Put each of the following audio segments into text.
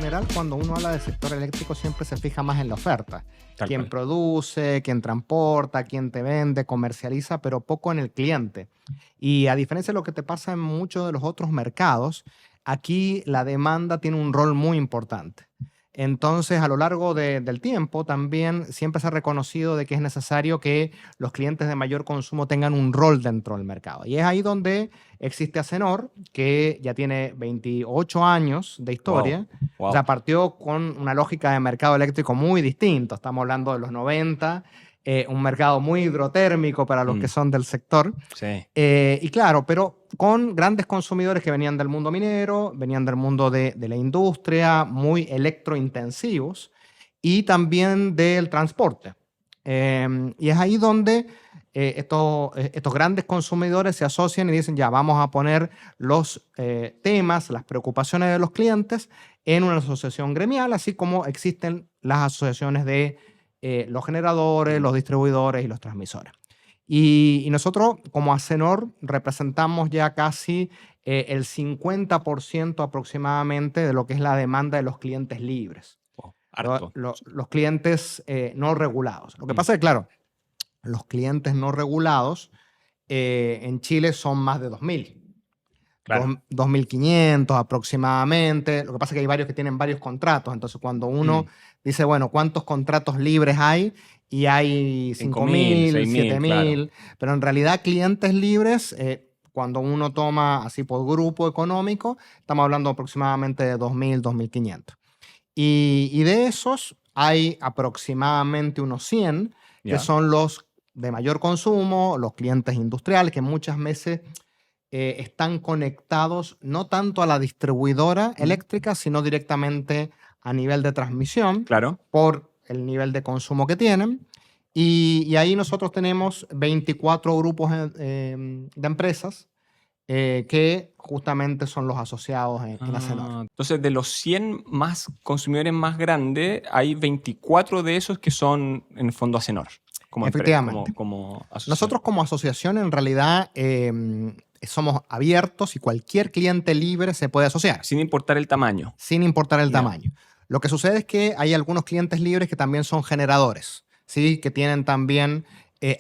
general, cuando uno habla del sector eléctrico, siempre se fija más en la oferta. Tal Quién cual. produce, quién transporta, quién te vende, comercializa, pero poco en el cliente. Y a diferencia de lo que te pasa en muchos de los otros mercados, aquí la demanda tiene un rol muy importante. Entonces, a lo largo del tiempo, también siempre se ha reconocido de que es necesario que los clientes de mayor consumo tengan un rol dentro del mercado. Y es ahí donde existe Acenor, que ya tiene 28 años de Wow, historia. O wow. sea, partió con una lógica de mercado eléctrico muy distinto. Estamos hablando de los 90, un mercado muy hidrotérmico para los que Mm, son del sector. sí, Y claro, pero con grandes consumidores que venían del mundo minero, venían del mundo de la industria, muy electrointensivos, y también del transporte. Y es ahí donde estos grandes consumidores se asocian y dicen, ya, vamos a poner los temas, las preocupaciones de los clientes en una asociación gremial, así como existen las asociaciones de los generadores, mm, los distribuidores y los transmisores. Y nosotros, como Acenor, representamos ya casi el 50% aproximadamente de lo que es la demanda de los clientes libres, wow, harto. los clientes no regulados. Lo que Mm, pasa es que, claro, los clientes no regulados en Chile son más de 2.000. claro. 2.500 aproximadamente. Lo que pasa es que hay varios que tienen varios contratos. Entonces, cuando uno Mm, dice, bueno, ¿cuántos contratos libres hay? Y hay 5.000, 5.000, 6.000, claro. 7.000, pero en realidad clientes libres, cuando uno toma así por grupo económico, estamos hablando aproximadamente de 2.000, 2.500. Y de esos hay aproximadamente unos 100 que Ya. son los de mayor consumo, los clientes industriales, que muchas veces están conectados no tanto a la distribuidora Mm, eléctrica, sino directamente a nivel de transmisión claro. por el nivel de consumo que tienen. Y ahí nosotros tenemos 24 grupos de empresas que justamente son los asociados en Acenor. Entonces, de los 100 más consumidores más grandes, hay 24 de esos que son, en el fondo, Acenor, Efectivamente. como asociación. Nosotros como asociación en realidad somos abiertos y cualquier cliente libre se puede asociar, Sin importar el tamaño. sin importar el Ya. tamaño. Lo que sucede es que hay algunos clientes libres que también son generadores, ¿sí? Que tienen también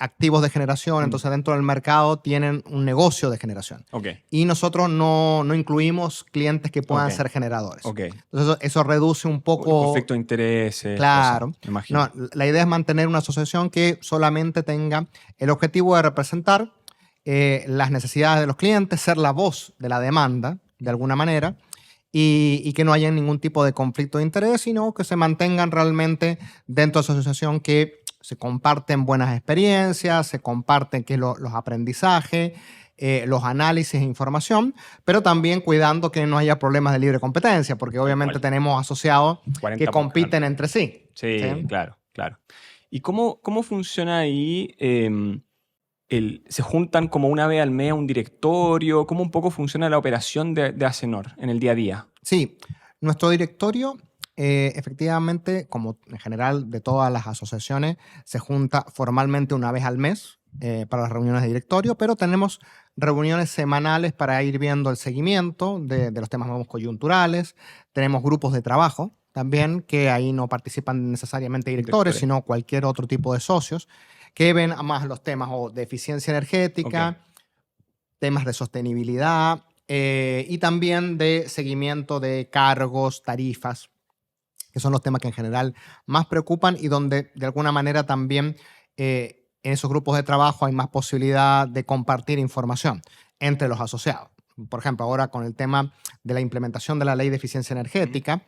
activos de generación, Mm, entonces dentro del mercado tienen un negocio de generación. ok, Y nosotros no incluimos clientes que ok, puedan ser generadores. ok. Entonces eso reduce un poco, Conflicto de intereses, cosas, claro. me No, imagino. la idea es mantener una asociación que solamente tenga el objetivo de representar las necesidades de los clientes, ser la voz de la demanda, de alguna manera, y que no haya ningún tipo de conflicto de interés, sino que se mantengan realmente dentro de esa asociación, que se comparten buenas experiencias, se comparten los aprendizajes, los análisis e información, pero también cuidando que no haya problemas de libre competencia, porque Tal obviamente cual. tenemos asociados que 40 compiten entre sí. Sí, ¿Sí? claro, claro. ¿Y cómo funciona ahí? ¿Se juntan como una vez al mes a un directorio? ¿Cómo un poco funciona la operación de Acenor en el día a día? Sí, nuestro directorio, efectivamente, como en general de todas las asociaciones, se junta formalmente una vez al mes para las reuniones de directorio, pero tenemos reuniones semanales para ir viendo el seguimiento de los temas más coyunturales. Tenemos grupos de trabajo también, que ahí no participan necesariamente directores, Directores. sino cualquier otro tipo de socios, que ven más los temas o de eficiencia Ok. energética, temas de sostenibilidad y también de seguimiento de cargos, tarifas, que son los temas que en general más preocupan y donde de alguna manera también en esos grupos de trabajo hay más posibilidad de compartir información entre los asociados. Por ejemplo, ahora con el tema de la implementación de la ley de eficiencia Ujú. energética,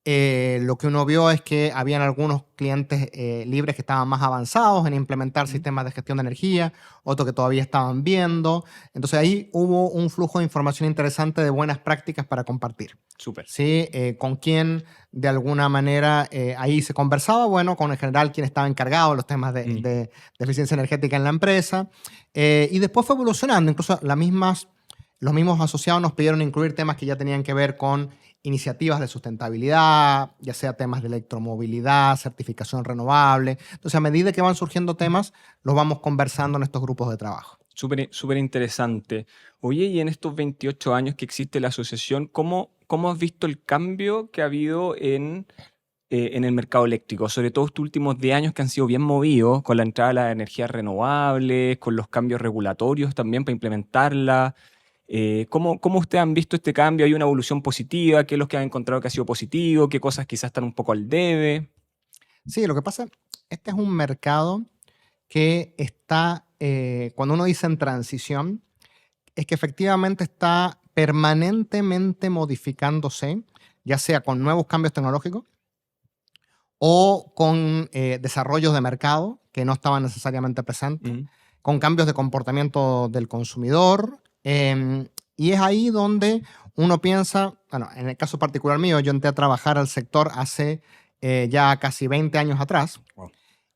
lo que uno vio es que habían algunos clientes libres que estaban más avanzados en implementar Ujú. sistemas de gestión de energía, otros que todavía estaban viendo. Entonces ahí hubo un flujo de información interesante de buenas prácticas para compartir. Súper. ¿Sí? Con quién de alguna manera ahí se conversaba, bueno, con en general quien estaba encargado de los temas Mm, de eficiencia energética en la empresa. Y después fue evolucionando, incluso los mismos asociados nos pidieron incluir temas que ya tenían que ver con iniciativas de sustentabilidad, ya sea temas de electromovilidad, certificación renovable. Entonces, a medida que van surgiendo temas, los vamos conversando en estos grupos de trabajo. súper interesante. Oye, y en estos 28 años que existe la asociación, cómo has visto el cambio que ha habido en el mercado eléctrico, sobre todo estos últimos 10 años que han sido bien movidos con la entrada de las energías renovables, con los cambios regulatorios también para implementarla? ¿Cómo ustedes han visto este cambio? ¿Hay una evolución positiva? ¿Qué es lo que han encontrado que ha sido positivo? ¿Qué cosas quizás están un poco al debe? Sí, lo que pasa, este es un mercado que está, cuando uno dice en transición, es que efectivamente está permanentemente modificándose, ya sea con nuevos cambios tecnológicos o con desarrollos de mercado que no estaban necesariamente presentes, Mm, con cambios de comportamiento del consumidor. Y es ahí donde uno piensa, bueno, en el caso particular mío, yo entré a trabajar al sector hace ya casi 20 años atrás. wow.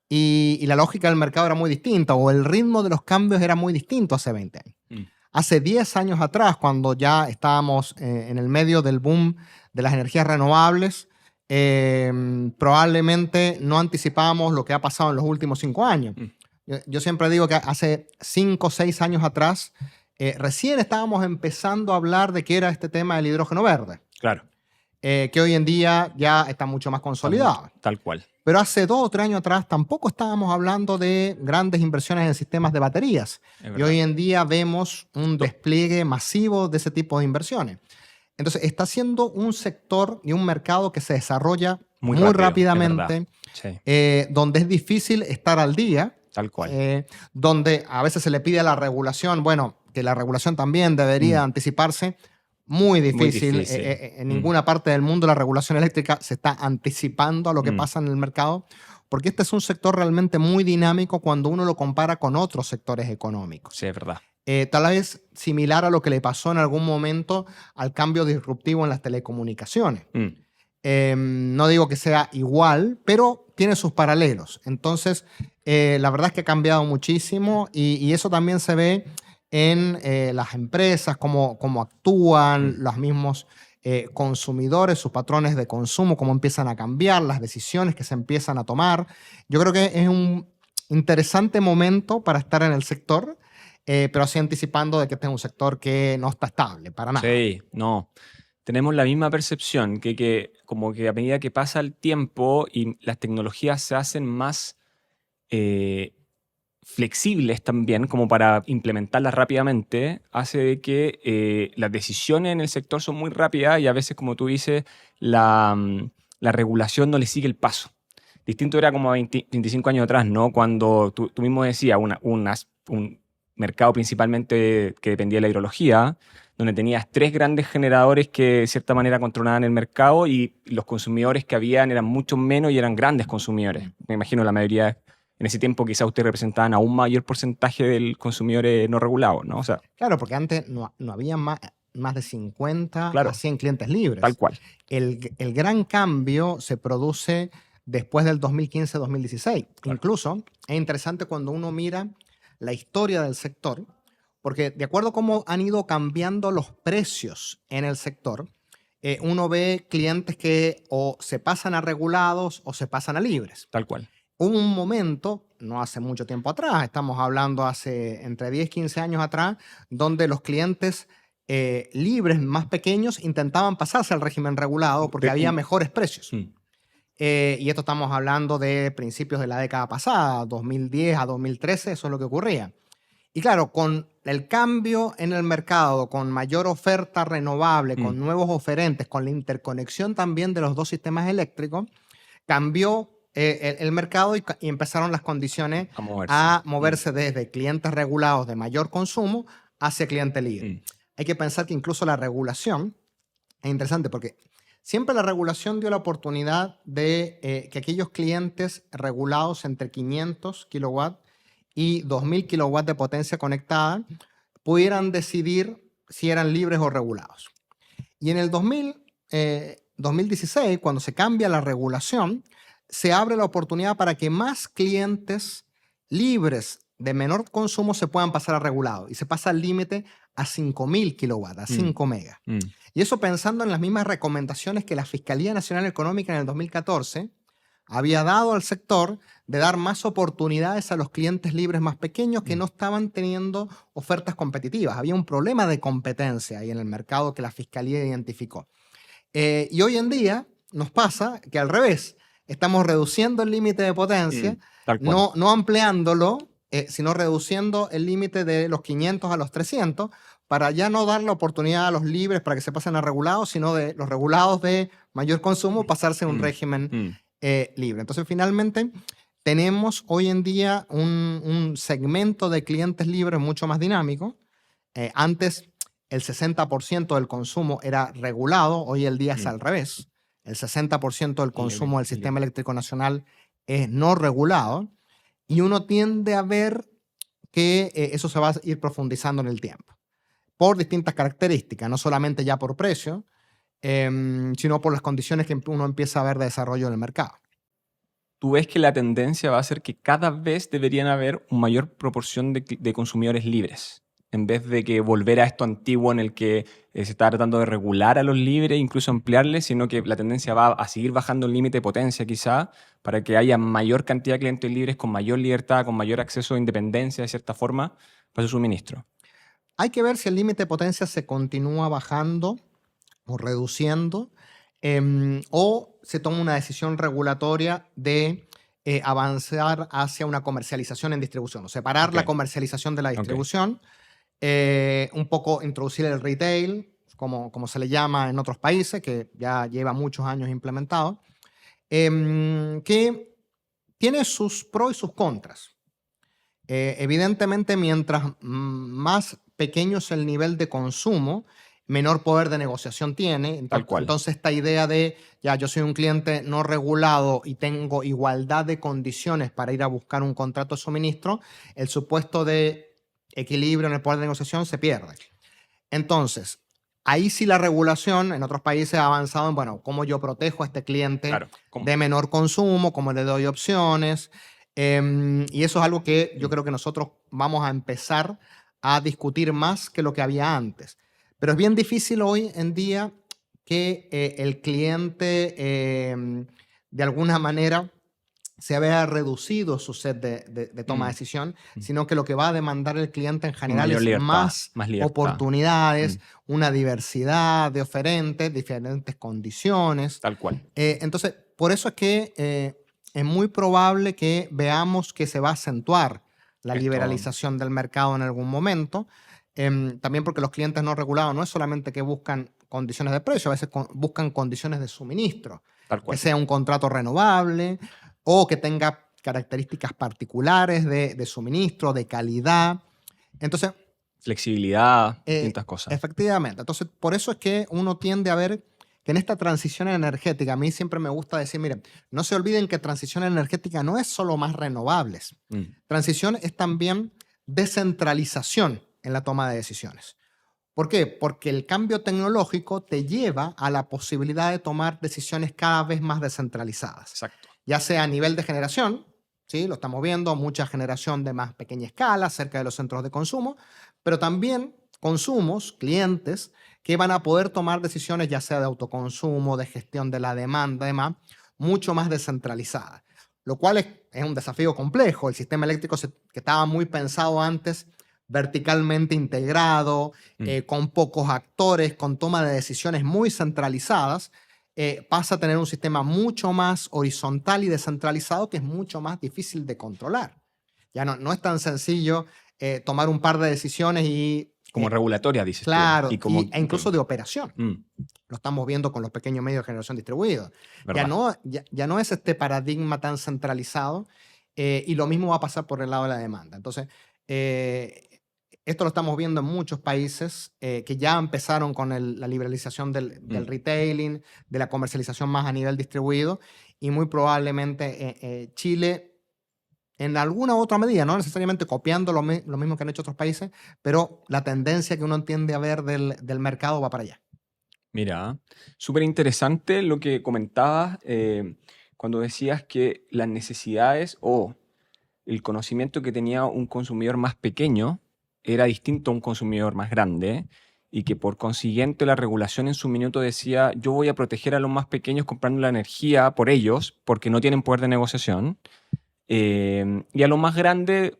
Y la lógica del mercado era muy distinta, o el ritmo de los cambios era muy distinto hace 20 años. Mm, Hace 10 años atrás, cuando ya estábamos en el medio del boom de las energías renovables, probablemente no anticipábamos lo que ha pasado en los últimos 5 años. mm, Yo siempre digo que hace 5 o 6 años atrás, recién estábamos empezando a hablar de qué era este tema del hidrógeno verde, claro, que hoy en día ya está mucho más consolidado. tal cual. Pero hace 2 o 3 años atrás tampoco estábamos hablando de grandes inversiones en sistemas de baterías. Es Y verdad. hoy en día vemos un despliegue masivo de ese tipo de inversiones. Entonces, está siendo un sector y un mercado que se desarrolla Muy muy rápido, es verdad. rápidamente, Sí, donde es difícil estar al día, tal cual. donde a veces se le pide a la regulación, bueno, que la regulación también debería anticiparse. Muy difícil. difícil. En ninguna parte del mundo la regulación eléctrica se está anticipando a lo que Mm. pasa en el mercado, porque este es un sector realmente muy dinámico cuando uno lo compara con otros sectores económicos. Sí, es verdad. Tal vez similar a lo que le pasó en algún momento al cambio disruptivo en las telecomunicaciones. Mm, No digo que sea igual, pero tiene sus paralelos. Entonces, la verdad es que ha cambiado muchísimo y eso también se ve en las empresas, cómo actúan, los mismos consumidores, sus patrones de consumo, cómo empiezan a cambiar, las decisiones que se empiezan a tomar. Yo creo que es un interesante momento para estar en el sector, pero así anticipando de que este es un sector que no está estable para nada. Sí, no. Tenemos la misma percepción que como que a medida que pasa el tiempo y las tecnologías se hacen más flexibles también, como para implementarlas rápidamente, hace de que las decisiones en el sector son muy rápidas y a veces, como tú dices, la regulación no le sigue el paso. Distinto era como 25 años atrás, ¿no? Cuando tú mismo decías, un mercado principalmente que dependía de la hidrología, donde tenías 3 grandes generadores que de cierta manera controlaban el mercado y los consumidores que habían eran mucho menos y eran grandes consumidores. Me imagino la mayoría, en ese tiempo quizás ustedes representaban a un mayor porcentaje del consumidor no regulado, ¿no? O sea, Claro, porque antes no había más de 50 Claro. a 100 clientes libres. tal cual. El gran cambio se produce después del 2015-2016. Claro. Incluso es interesante cuando uno mira la historia del sector, porque de acuerdo a cómo han ido cambiando los precios en el sector, uno ve clientes que o se pasan a regulados o se pasan a libres. Tal cual. Hubo un momento, no hace mucho tiempo atrás, estamos hablando hace entre 10 y 15 años atrás, donde los clientes libres más pequeños intentaban pasarse al régimen regulado porque había mejores precios. Mm, Y esto estamos hablando de principios de la década pasada, 2010 a 2013, eso es lo que ocurría. Y claro, con el cambio en el mercado, con mayor oferta renovable, con nuevos oferentes, con la interconexión también de los dos sistemas eléctricos, cambió el mercado y empezaron las condiciones a moverse. moverse desde clientes regulados de mayor consumo hacia cliente libre. Mm, Hay que pensar que incluso la regulación es interesante porque siempre la regulación dio la oportunidad de que aquellos clientes regulados entre 500 kilowatts y 2000 kilowatts de potencia conectada pudieran decidir si eran libres o regulados. Y en el 2016, cuando se cambia la regulación, se abre la oportunidad para que más clientes libres de menor consumo se puedan pasar a regulado y se pasa el límite a 5000 kilowatts, a 5 megas. mm, Y eso pensando en las mismas recomendaciones que la Fiscalía Nacional Económica en el 2014 había dado al sector de dar más oportunidades a los clientes libres más pequeños que no estaban teniendo ofertas competitivas. Había un problema de competencia ahí en el mercado que la Fiscalía identificó. Y hoy en día nos pasa que al revés, estamos reduciendo el límite de potencia, Tal cual. no ampliándolo, sino reduciendo el límite de los 500 a los 300 para ya no dar la oportunidad a los libres para que se pasen a regulados, sino de los regulados de mayor consumo pasarse a un régimen libre. Entonces, finalmente, tenemos hoy en día un segmento de clientes libres mucho más dinámico. Antes, el 60% del consumo era regulado, hoy el día es al revés. El 60% del consumo del sistema eléctrico nacional es no regulado y uno tiende a ver que eso se va a ir profundizando en el tiempo por distintas características, no solamente ya por precio, sino por las condiciones que uno empieza a ver de desarrollo en el mercado. ¿Tú ves que la tendencia va a ser que cada vez deberían haber una mayor proporción de consumidores libres? En vez de que volver a esto antiguo en el que se está tratando de regular a los libres, incluso ampliarles, sino que la tendencia va a seguir bajando el límite de potencia quizá, para que haya mayor cantidad de clientes libres con mayor libertad, con mayor acceso a independencia de cierta forma para su suministro. Hay que ver si el límite de potencia se continúa bajando o reduciendo, o se toma una decisión regulatoria de avanzar hacia una comercialización en distribución, o separar la comercialización de la distribución, un poco introducir el retail, como se le llama en otros países, que ya lleva muchos años implementado, que tiene sus pros y sus contras. Evidentemente, mientras más pequeño es el nivel de consumo, menor poder de negociación tiene. Tal cual. Entonces, esta idea de, ya, yo soy un cliente no regulado y tengo igualdad de condiciones para ir a buscar un contrato de suministro, el supuesto de equilibrio en el poder de negociación se pierde. Entonces, ahí sí la regulación en otros países ha avanzado en, bueno, cómo yo protejo a este cliente de menor consumo, cómo le doy opciones. Y eso es algo que yo creo que nosotros vamos a empezar a discutir más que lo que había antes. Pero es bien difícil hoy en día que el cliente de alguna manera se vea reducido su set de toma de decisión, sino que lo que va a demandar el cliente en general es libertad, más libertad. Oportunidades, una diversidad de oferentes, diferentes condiciones. Tal cual. Entonces, por eso es que es muy probable que veamos que se va a acentuar la liberalización del mercado en algún momento. También porque los clientes no regulados no es solamente que buscan condiciones de precio, a veces buscan condiciones de suministro. Tal cual. Que sea un contrato renovable o que tenga características particulares de suministro, de calidad. Entonces, flexibilidad, distintas cosas. Efectivamente. Entonces, por eso es que uno tiende a ver que en esta transición energética, a mí siempre me gusta decir, miren, no se olviden que transición energética no es solo más renovables. Transición es también descentralización en la toma de decisiones. ¿Por qué? Porque el cambio tecnológico te lleva a la posibilidad de tomar decisiones cada vez más descentralizadas. Exacto. Ya sea a nivel de generación, ¿sí? Lo estamos viendo, mucha generación de más pequeña escala cerca de los centros de consumo, pero también consumos, clientes, que van a poder tomar decisiones ya sea de autoconsumo, de gestión de la demanda, demás, mucho más descentralizadas. Lo cual es un desafío complejo. El sistema eléctrico que estaba muy pensado antes verticalmente integrado, con pocos actores, con toma de decisiones muy centralizadas, pasa a tener un sistema mucho más horizontal y descentralizado que es mucho más difícil de controlar. Ya no es tan sencillo tomar un par de decisiones y... Como regulatoria, dices claro, tú. E incluso de operación. Lo estamos viendo con los pequeños medios de generación distribuidos. Ya no es este paradigma tan centralizado y lo mismo va a pasar por el lado de la demanda. Entonces, esto lo estamos viendo en muchos países que ya empezaron con la liberalización del retailing, de la comercialización más a nivel distribuido, y muy probablemente Chile, en alguna otra medida, no necesariamente copiando lo mismo que han hecho otros países, pero la tendencia que uno tiende a ver del mercado va para allá. Mira, súper interesante lo que comentabas cuando decías que las necesidades o el conocimiento que tenía un consumidor más pequeño era distinto a un consumidor más grande y que por consiguiente la regulación en su minuto decía yo voy a proteger a los más pequeños comprando la energía por ellos porque no tienen poder de negociación y a los más grandes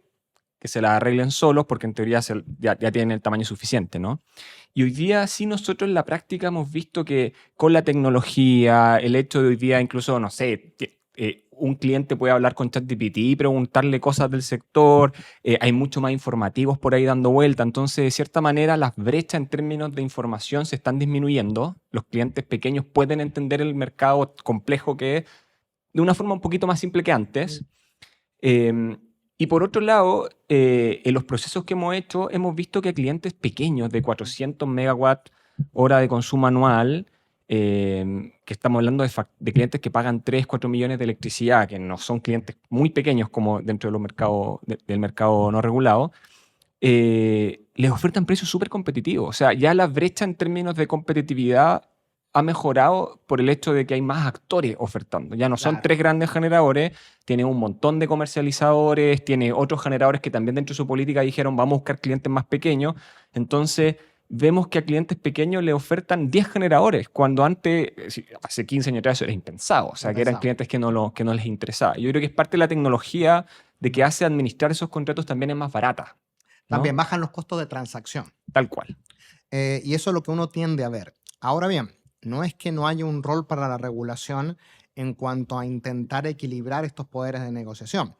que se la arreglen solos porque en teoría ya tienen el tamaño suficiente, ¿no? Y hoy día sí nosotros en la práctica hemos visto que con la tecnología, el hecho de hoy día incluso, no sé, un cliente puede hablar con ChatGPT y preguntarle cosas del sector, hay mucho más informativos por ahí dando vuelta, entonces de cierta manera las brechas en términos de información se están disminuyendo, los clientes pequeños pueden entender el mercado complejo que es de una forma un poquito más simple que antes. Eh, y por otro lado, en los procesos que hemos hecho, hemos visto que clientes pequeños de 400 megawatt hora de consumo anual, que estamos hablando de clientes que pagan 3, 4 millones de electricidad, que no son clientes muy pequeños como dentro de los mercados, del mercado no regulado, les ofertan precios súper competitivos. O sea, ya la brecha en términos de competitividad ha mejorado por el hecho de que hay más actores ofertando. Ya no son Claro. 3 grandes generadores, tiene un montón de comercializadores, tiene otros generadores que también dentro de su política dijeron vamos a buscar clientes más pequeños. Entonces vemos que a clientes pequeños le ofertan 10 generadores, cuando antes, hace 15 años atrás, eso era impensado. O sea, No que eran pensaba. clientes que no les interesaba. Yo creo que es parte de la tecnología de que hace administrar esos contratos también es más barata, También ¿no? bajan los costos de transacción. Tal cual. Y eso es lo que uno tiende a ver. Ahora bien, no es que no haya un rol para la regulación en cuanto a intentar equilibrar estos poderes de negociación.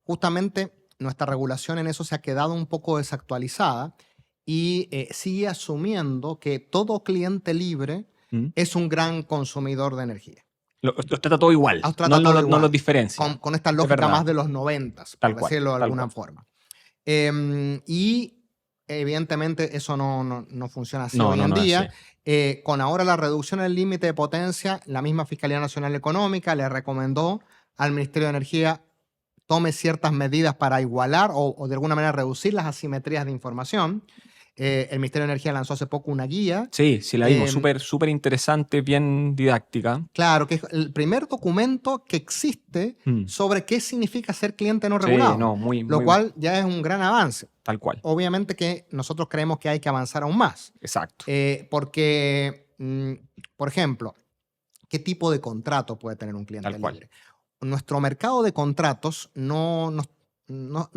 Justamente nuestra regulación en eso se ha quedado un poco desactualizada y sigue asumiendo que todo cliente libre ¿Mm? es un gran consumidor de energía. Los trata todo igual, Los trata todo no los igual, diferencia. con esta Es lógica más verdad, de los noventas, por tal cual, decirlo de tal alguna cual. forma. Y evidentemente eso no funciona así No, hoy no, en no, así. día. Con ahora la reducción del límite de potencia, la misma Fiscalía Nacional Económica le recomendó al Ministerio de Energía tome ciertas medidas para igualar o de alguna manera reducir las asimetrías de información. El Ministerio de Energía lanzó hace poco una guía. Sí, sí la vimos, em, súper, súper interesante, bien didáctica. Claro, que es el primer documento que existe Mm. sobre qué significa ser cliente no Sí, regulado, no, muy, lo muy, cual ya es un gran avance. tal cual, Obviamente que nosotros creemos que hay que avanzar aún más, exacto, porque, por ejemplo, ¿qué tipo de contrato puede tener un tal cliente cual. libre? Nuestro mercado de contratos no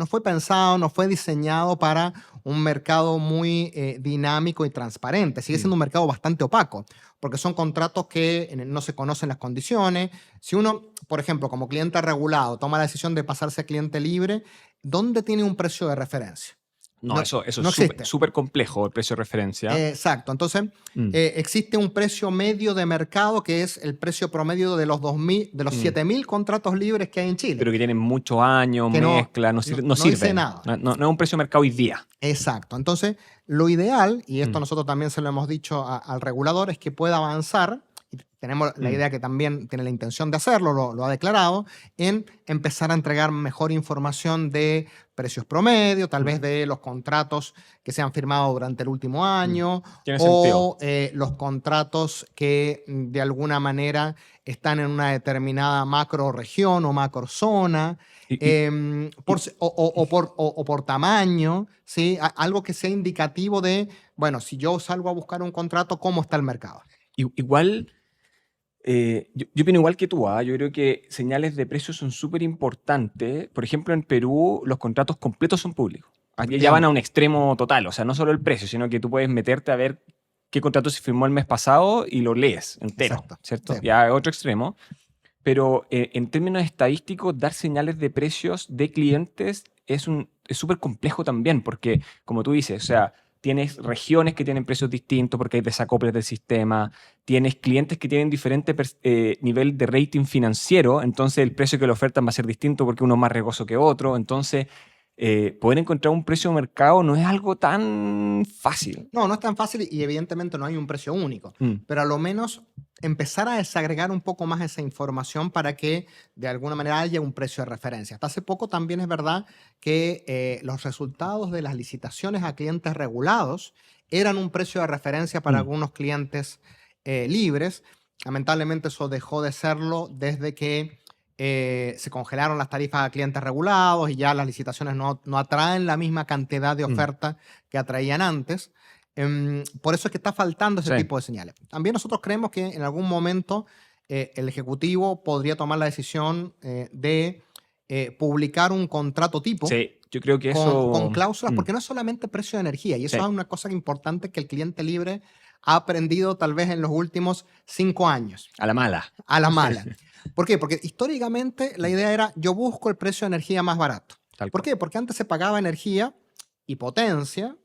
fue pensado, no fue diseñado para un mercado muy dinámico y transparente. Sigue Mm. siendo un mercado bastante opaco, porque son contratos que no se conocen las condiciones. Si uno, por ejemplo, como cliente regulado, toma la decisión de pasarse a cliente libre, ¿dónde tiene un precio de referencia? No, No, eso es no súper, existe. súper complejo el precio de referencia. Exacto. Entonces, Mm, existe un precio medio de mercado que es el precio promedio de los 2000, de los mm. 7.000 contratos libres que hay en Chile, Pero que tienen muchos años, que mezcla, no no dice sirven. nada. No es un precio de mercado hoy día. Exacto. Entonces, lo ideal, y esto Mm, nosotros también se lo hemos dicho al regulador, es que pueda avanzar, y tenemos la mm, idea que también tiene la intención de hacerlo, lo ha declarado, en empezar a entregar mejor información de precios promedio, tal mm, vez de los contratos que se han firmado durante el último mm. año, Tiene sentido. o los contratos que de alguna manera están en una determinada macro región o macro zona, Y, y- y- o por tamaño, ¿sí? Algo que sea indicativo de, bueno, si yo salgo a buscar un contrato, ¿cómo está el mercado? igual, yo opino igual que tú, ¿ah? Yo creo que señales de precios son súper importantes. Por ejemplo, en Perú los contratos completos son públicos. Aquí ya van a Efectivamente. un extremo total, o sea, no solo el precio, sino que tú puedes meterte a ver qué contrato se firmó el mes pasado y lo lees entero, Exacto. Sí. ¿cierto? Ya es otro extremo. Pero en términos estadísticos, dar señales de precios de clientes es súper complejo también, porque como tú dices, o sea, tienes regiones que tienen precios distintos porque hay desacoples del sistema, tienes clientes que tienen diferente nivel de rating financiero, entonces el precio que le ofertan va a ser distinto porque uno es más riesgoso que otro, entonces poder encontrar un precio de mercado no es algo tan fácil. No, no es tan fácil y evidentemente no hay un precio único, Mm, pero a lo menos empezar a desagregar un poco más esa información para que de alguna manera haya un precio de referencia. Hasta hace poco también es verdad que los resultados de las licitaciones a clientes regulados eran un precio de referencia para mm, algunos clientes libres. Lamentablemente eso dejó de serlo desde que se congelaron las tarifas a clientes regulados y ya las licitaciones no atraen la misma cantidad de mm. oferta que atraían antes. Por eso es que está faltando ese Sí, tipo de señales. También nosotros creemos que en algún momento el Ejecutivo podría tomar la decisión de publicar un contrato tipo sí, Yo creo que con eso... cláusulas, mm, porque no es solamente precio de energía, y eso sí, es una cosa importante que el cliente libre ha aprendido tal vez en los últimos 5 años, a la mala. a la mala. ¿Por qué? Porque históricamente la idea era yo busco el precio de energía más barato. Tal ¿Por cual. qué? Porque antes se pagaba energía y potencia.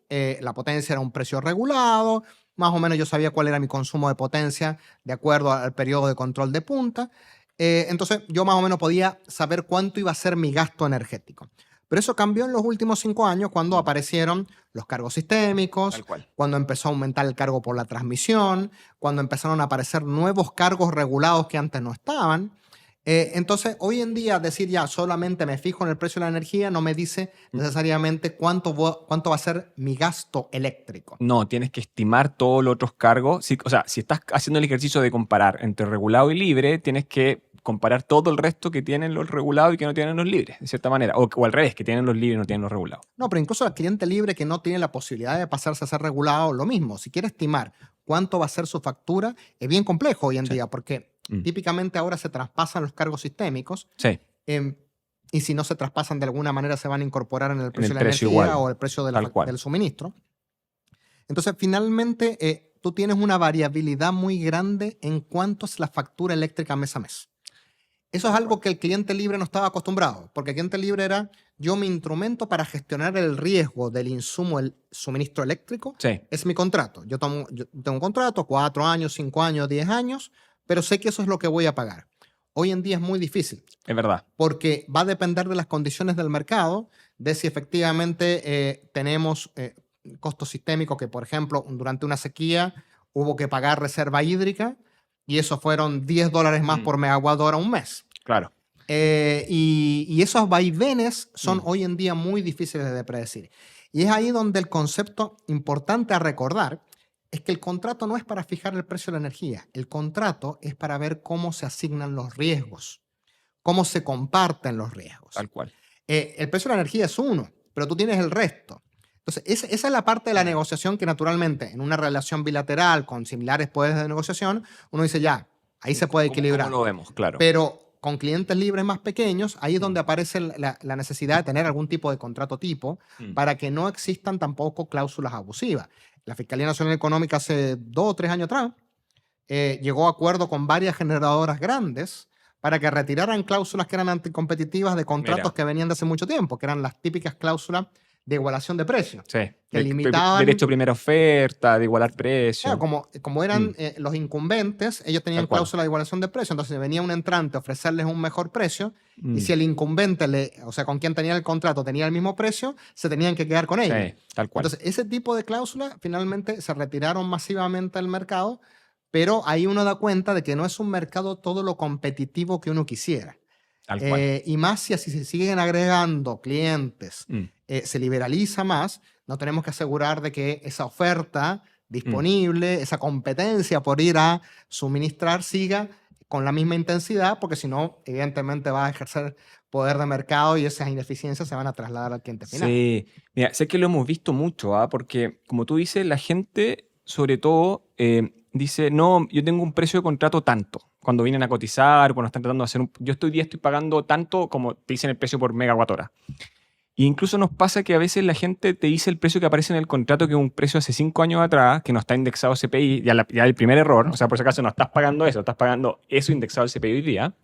La potencia era un precio regulado, más o menos yo sabía cuál era mi consumo de potencia de acuerdo al periodo de control de punta. Entonces yo más o menos podía saber cuánto iba a ser mi gasto energético. Pero eso cambió en los últimos 5 años cuando Mm, aparecieron los cargos sistémicos, tal cual. cuando empezó a aumentar el cargo por la transmisión, cuando empezaron a aparecer nuevos cargos regulados que antes no estaban. Entonces, hoy en día decir ya solamente me fijo en el precio de la energía no me dice Mm. necesariamente cuánto va a ser mi gasto eléctrico. No, tienes que estimar todos los otros cargos. O sea, si estás haciendo el ejercicio de comparar entre regulado y libre, tienes que comparar todo el resto que tienen los regulados y que no tienen los libres, de cierta manera. O al revés, que tienen los libres y no tienen los regulados. No, pero incluso al cliente libre que no tiene la posibilidad de pasarse a ser regulado, lo mismo. Si quiere estimar cuánto va a ser su factura, es bien complejo hoy en Sí. día porque Mm. típicamente ahora se traspasan los cargos sistémicos. Sí, Y si no se traspasan de alguna manera se van a incorporar en el en precio el de la precio energía igual, o el precio tal cual. del suministro. Entonces, finalmente, tú tienes una variabilidad muy grande en cuánto es la factura eléctrica mes a mes. Eso es algo que el cliente libre no estaba acostumbrado, porque el cliente libre era yo mi instrumento para gestionar el riesgo del insumo, el suministro eléctrico, Sí, es mi contrato. Yo tengo un contrato, 4 años, 5 años, 10 años, pero sé que eso es lo que voy a pagar. Hoy en día es muy difícil es verdad. porque va a depender de las condiciones del mercado, de si efectivamente tenemos costos sistémicos que, por ejemplo, durante una sequía hubo que pagar reserva hídrica y eso fueron $10 más Mm, por megawatt hora un mes. claro. Y esos vaivenes son Mm, hoy en día muy difíciles de predecir. Y es ahí donde el concepto importante a recordar es que el contrato no es para fijar el precio de la energía, el contrato es para ver cómo se asignan los riesgos, cómo se comparten los riesgos. tal cual. El precio de la energía es uno, pero tú tienes el resto. Entonces, esa es la parte de la Mm. negociación que naturalmente en una relación bilateral con similares poderes de negociación, uno dice ya, ahí se puede ¿Cómo equilibrar. lo vemos? Claro. Pero con clientes libres más pequeños, ahí es Mm, donde aparece la necesidad de tener algún tipo de contrato tipo mm, para que no existan tampoco cláusulas abusivas. La Fiscalía Nacional Económica hace 2 o 3 años atrás llegó a acuerdo con varias generadoras grandes para que retiraran cláusulas que eran anticompetitivas de contratos mira, que venían de hace mucho tiempo, que eran las típicas cláusulas de igualación de precios, sí. que limitaban. Derecho a primera oferta, de igualar Claro, precio. como Mm, eran los incumbentes, ellos tenían tal cual. cláusula de igualación de precio, entonces venía un entrante a ofrecerles un mejor precio, y Mm, si el incumbente, o sea, con quien tenía el contrato, tenía el mismo precio, se tenían que quedar con ellos. sí, tal cual. Entonces, ese tipo de cláusulas finalmente se retiraron masivamente del mercado, pero ahí uno da cuenta de que no es un mercado todo lo competitivo que uno quisiera. Tal cual. Y más si así se siguen agregando clientes, Mm, se liberaliza más, no tenemos que asegurar de que esa oferta mm. disponible, esa competencia por ir a suministrar siga con la misma intensidad, porque si no, evidentemente va a ejercer poder de mercado y esas ineficiencias se van a trasladar al cliente final. Sí, mira, sé que lo hemos visto mucho, ¿ah? Porque como tú dices, la gente sobre todo dice, no, yo tengo un precio de contrato tanto. Cuando vienen a cotizar, cuando están tratando de hacer yo hoy día estoy pagando tanto como te dicen el precio por megawatt hora. E incluso nos pasa que a veces la gente te dice el precio que aparece en el contrato, que es un precio hace 5 años atrás, que no está indexado a CPI, ya el primer error, o sea, por si acaso no estás pagando eso, estás pagando eso indexado al CPI hoy día.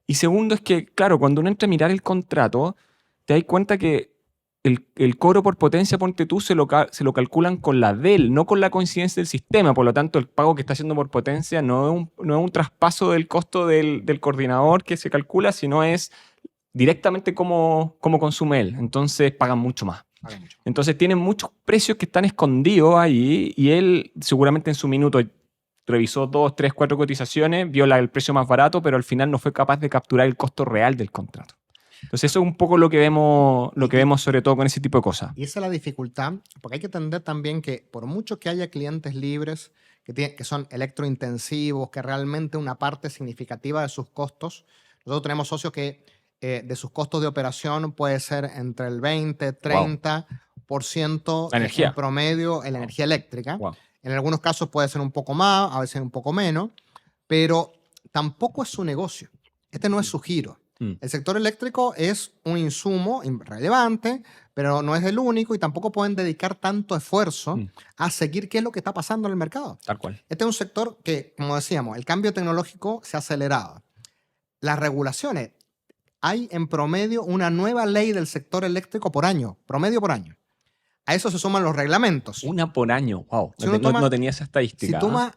Y segundo es que, claro, cuando uno entra a mirar el contrato, te das cuenta que el cobro por potencia, ponte tú, se lo calculan con la DEL, no con la coincidencia del sistema. Por lo tanto, el pago que está haciendo por potencia no es un traspaso del costo del coordinador que se calcula, sino es directamente cómo consume él. Entonces, pagan mucho más. Paga mucho. Entonces, tienen muchos precios que están escondidos ahí y él seguramente en su minuto revisó 2, 3, 4 cotizaciones, vio el precio más barato, pero al final no fue capaz de capturar el costo real del contrato. Entonces eso es un poco lo que vemos sobre todo con ese tipo de cosas. Y esa es la dificultad, porque hay que entender también que por mucho que haya clientes libres que son electrointensivos, que realmente una parte significativa de sus costos, nosotros tenemos socios que de sus costos de operación puede ser entre el 20, 30% La energía. en promedio en la energía eléctrica. Wow. En algunos casos puede ser un poco más, a veces un poco menos, pero tampoco es su negocio. Este no es su giro. Mm, El sector eléctrico es un insumo relevante, pero no es el único y tampoco pueden dedicar tanto esfuerzo mm, a seguir qué es lo que está pasando en el mercado. tal cual. Este es un sector que, como decíamos, el cambio tecnológico se ha acelerado. Las regulaciones, hay en promedio una nueva ley del sector eléctrico por año, promedio por año. A eso se suman los reglamentos. Una por año, wow. Si uno toma, No tenía esa si estadística. toma,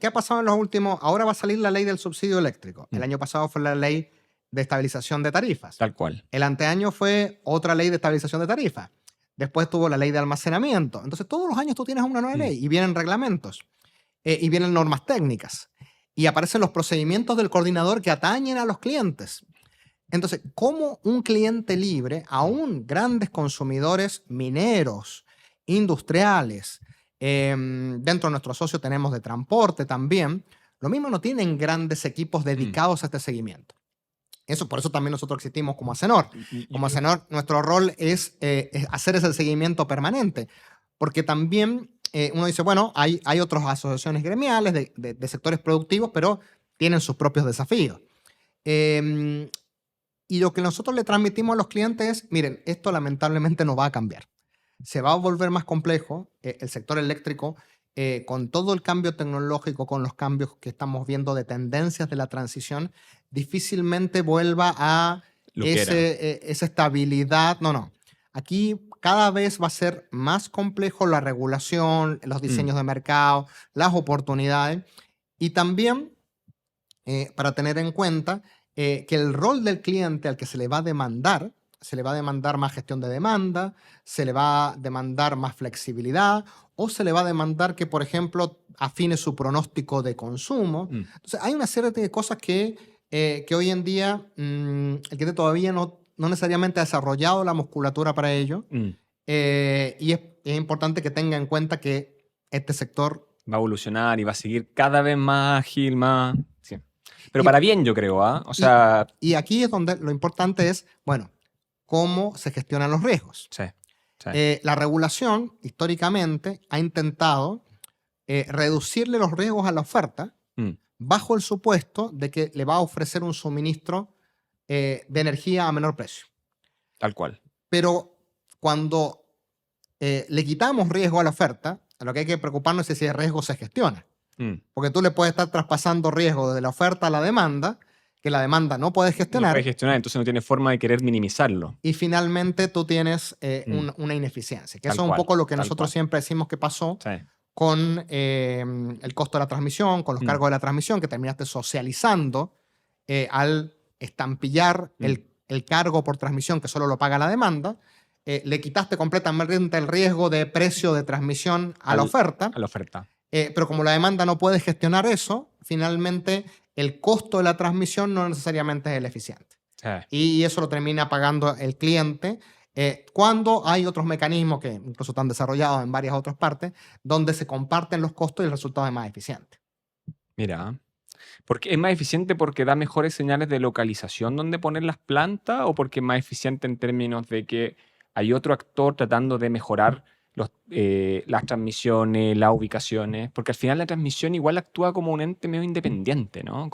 ¿qué ha pasado en los últimos? Ahora va a salir la ley del subsidio eléctrico. El Mm, año pasado fue la ley de estabilización de tarifas. tal cual. El anteaño fue otra ley de estabilización de tarifas. Después tuvo la ley de almacenamiento. Entonces, todos los años tú tienes una nueva Mm, ley y vienen reglamentos y vienen normas técnicas y aparecen los procedimientos del coordinador que atañen a los clientes. Entonces, ¿cómo un cliente libre, aún grandes consumidores mineros, industriales, dentro de nuestro socio tenemos de transporte también, lo mismo no tienen grandes equipos dedicados a este seguimiento? Por eso también nosotros existimos como Acenor. Como Acenor, nuestro rol es hacer ese seguimiento permanente, porque también uno dice, bueno, hay otras asociaciones gremiales de sectores productivos, pero tienen sus propios desafíos. Y lo que nosotros le transmitimos a los clientes es, miren, esto lamentablemente no va a cambiar. Se va a volver más complejo el sector eléctrico con todo el cambio tecnológico, con los cambios que estamos viendo de tendencias de la transición, difícilmente vuelva a Lo que era. esa estabilidad. No. Aquí cada vez va a ser más complejo la regulación, los diseños de mercado, las oportunidades y también para tener en cuenta que el rol del cliente al que se le va a demandar más gestión de demanda, se le va a demandar más flexibilidad o se le va a demandar que, por ejemplo, afine su pronóstico de consumo. Mm, Entonces, hay una serie de cosas que hoy en día el cliente todavía no necesariamente ha desarrollado la musculatura para ello mm. y es importante que tenga en cuenta que este sector... Va a evolucionar y va a seguir cada vez más ágil, más... Sí. Pero Y- para bien, yo creo, ¿ah? O sea, Y aquí es donde lo importante es, bueno, cómo se gestionan los riesgos. sí, sí. La regulación, históricamente, ha intentado reducirle los riesgos a la oferta Mm, bajo el supuesto de que le va a ofrecer un suministro de energía a menor precio. tal cual. Pero cuando le quitamos riesgo a la oferta, lo que hay que preocuparnos es si el riesgo se gestiona. Mm. Porque tú le puedes estar traspasando riesgo de la oferta a la demanda, que la demanda no puedes No gestionar, puedes gestionar, entonces no tiene forma de querer minimizarlo. y finalmente tú tienes Mm. una ineficiencia. Que Tal eso es un cual, poco lo que tal nosotros cual. siempre decimos que pasó Sí. con el costo de la transmisión, con los Mm. cargos de la transmisión, que terminaste socializando al estampillar Mm. el cargo por transmisión que solo lo paga la demanda. Le quitaste completamente el riesgo de precio de transmisión a la oferta. A la oferta. Pero como la demanda no puede gestionar eso, finalmente el costo de la transmisión no necesariamente es el eficiente. Sí. Y eso lo termina pagando el cliente cuando hay otros mecanismos que incluso están desarrollados en varias otras partes, donde se comparten los costos y el resultado es más eficiente. Mira, porque es más eficiente porque da mejores señales de localización donde poner las plantas o porque es más eficiente en términos de que hay otro actor tratando de mejorar las transmisiones, las ubicaciones, porque al final la transmisión igual actúa como un ente medio independiente, ¿no?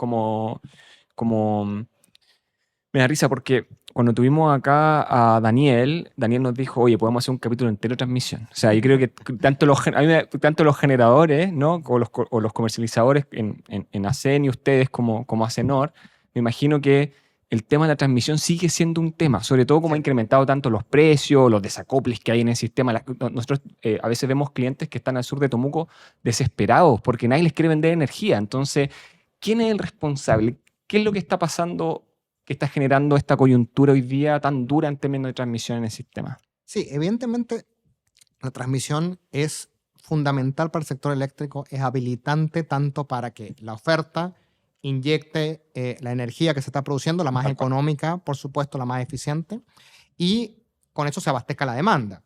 Me da risa porque cuando tuvimos acá a Daniel nos dijo, oye, podemos hacer un capítulo entero de transmisión. O sea, yo creo que tanto los generadores, ¿no? O los comercializadores en ACEN y ustedes como Acenor, me imagino que el tema de la transmisión sigue siendo un tema, sobre todo como ha incrementado tanto los precios, los desacoples que hay en el sistema. Nosotros a veces vemos clientes que están al sur de Temuco desesperados porque nadie les quiere vender energía. Entonces, ¿quién es el responsable? ¿Qué es lo que está pasando que está generando esta coyuntura hoy día tan dura en términos de transmisión en el sistema? Sí, evidentemente la transmisión es fundamental para el sector eléctrico, es habilitante tanto para que la oferta inyecte la energía que se está produciendo, la más económica, por supuesto, la más eficiente, y con eso se abastezca la demanda.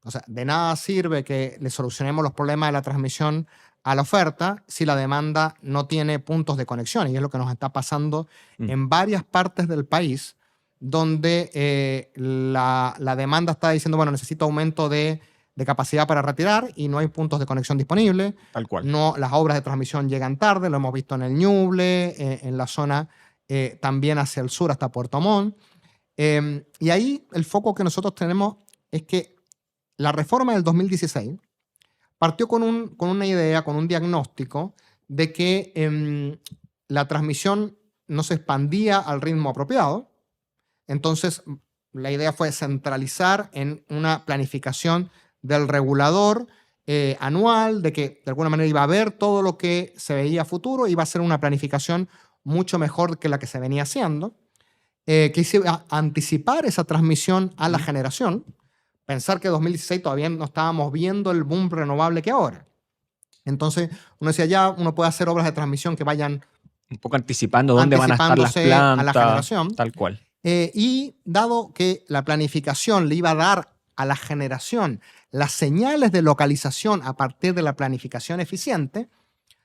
O sea, de nada sirve que le solucionemos los problemas de la transmisión a la oferta si la demanda no tiene puntos de conexión. Y es lo que nos está pasando en varias partes del país, donde la demanda está diciendo, bueno, necesito aumento de capacidad para retirar y no hay puntos de conexión disponibles. Tal cual. No, las obras de transmisión llegan tarde, lo hemos visto en el Ñuble, en la zona también hacia el sur hasta Puerto Montt. Y ahí el foco que nosotros tenemos es que la reforma del 2016 partió con una idea, con un diagnóstico de que la transmisión no se expandía al ritmo apropiado. Entonces, la idea fue centralizar en una planificación del regulador anual, de que de alguna manera iba a ver todo lo que se veía a futuro, iba a ser una planificación mucho mejor que la que se venía haciendo, que iba a anticipar esa transmisión a la generación. Pensar que en 2016 todavía no estábamos viendo el boom renovable que ahora. Entonces, uno decía, ya uno puede hacer obras de transmisión que vayan un poco anticipando dónde van a estar las anticipándose a la plantas, generación. tal cual. Y dado que la planificación le iba a dar a la generación las señales de localización a partir de la planificación eficiente,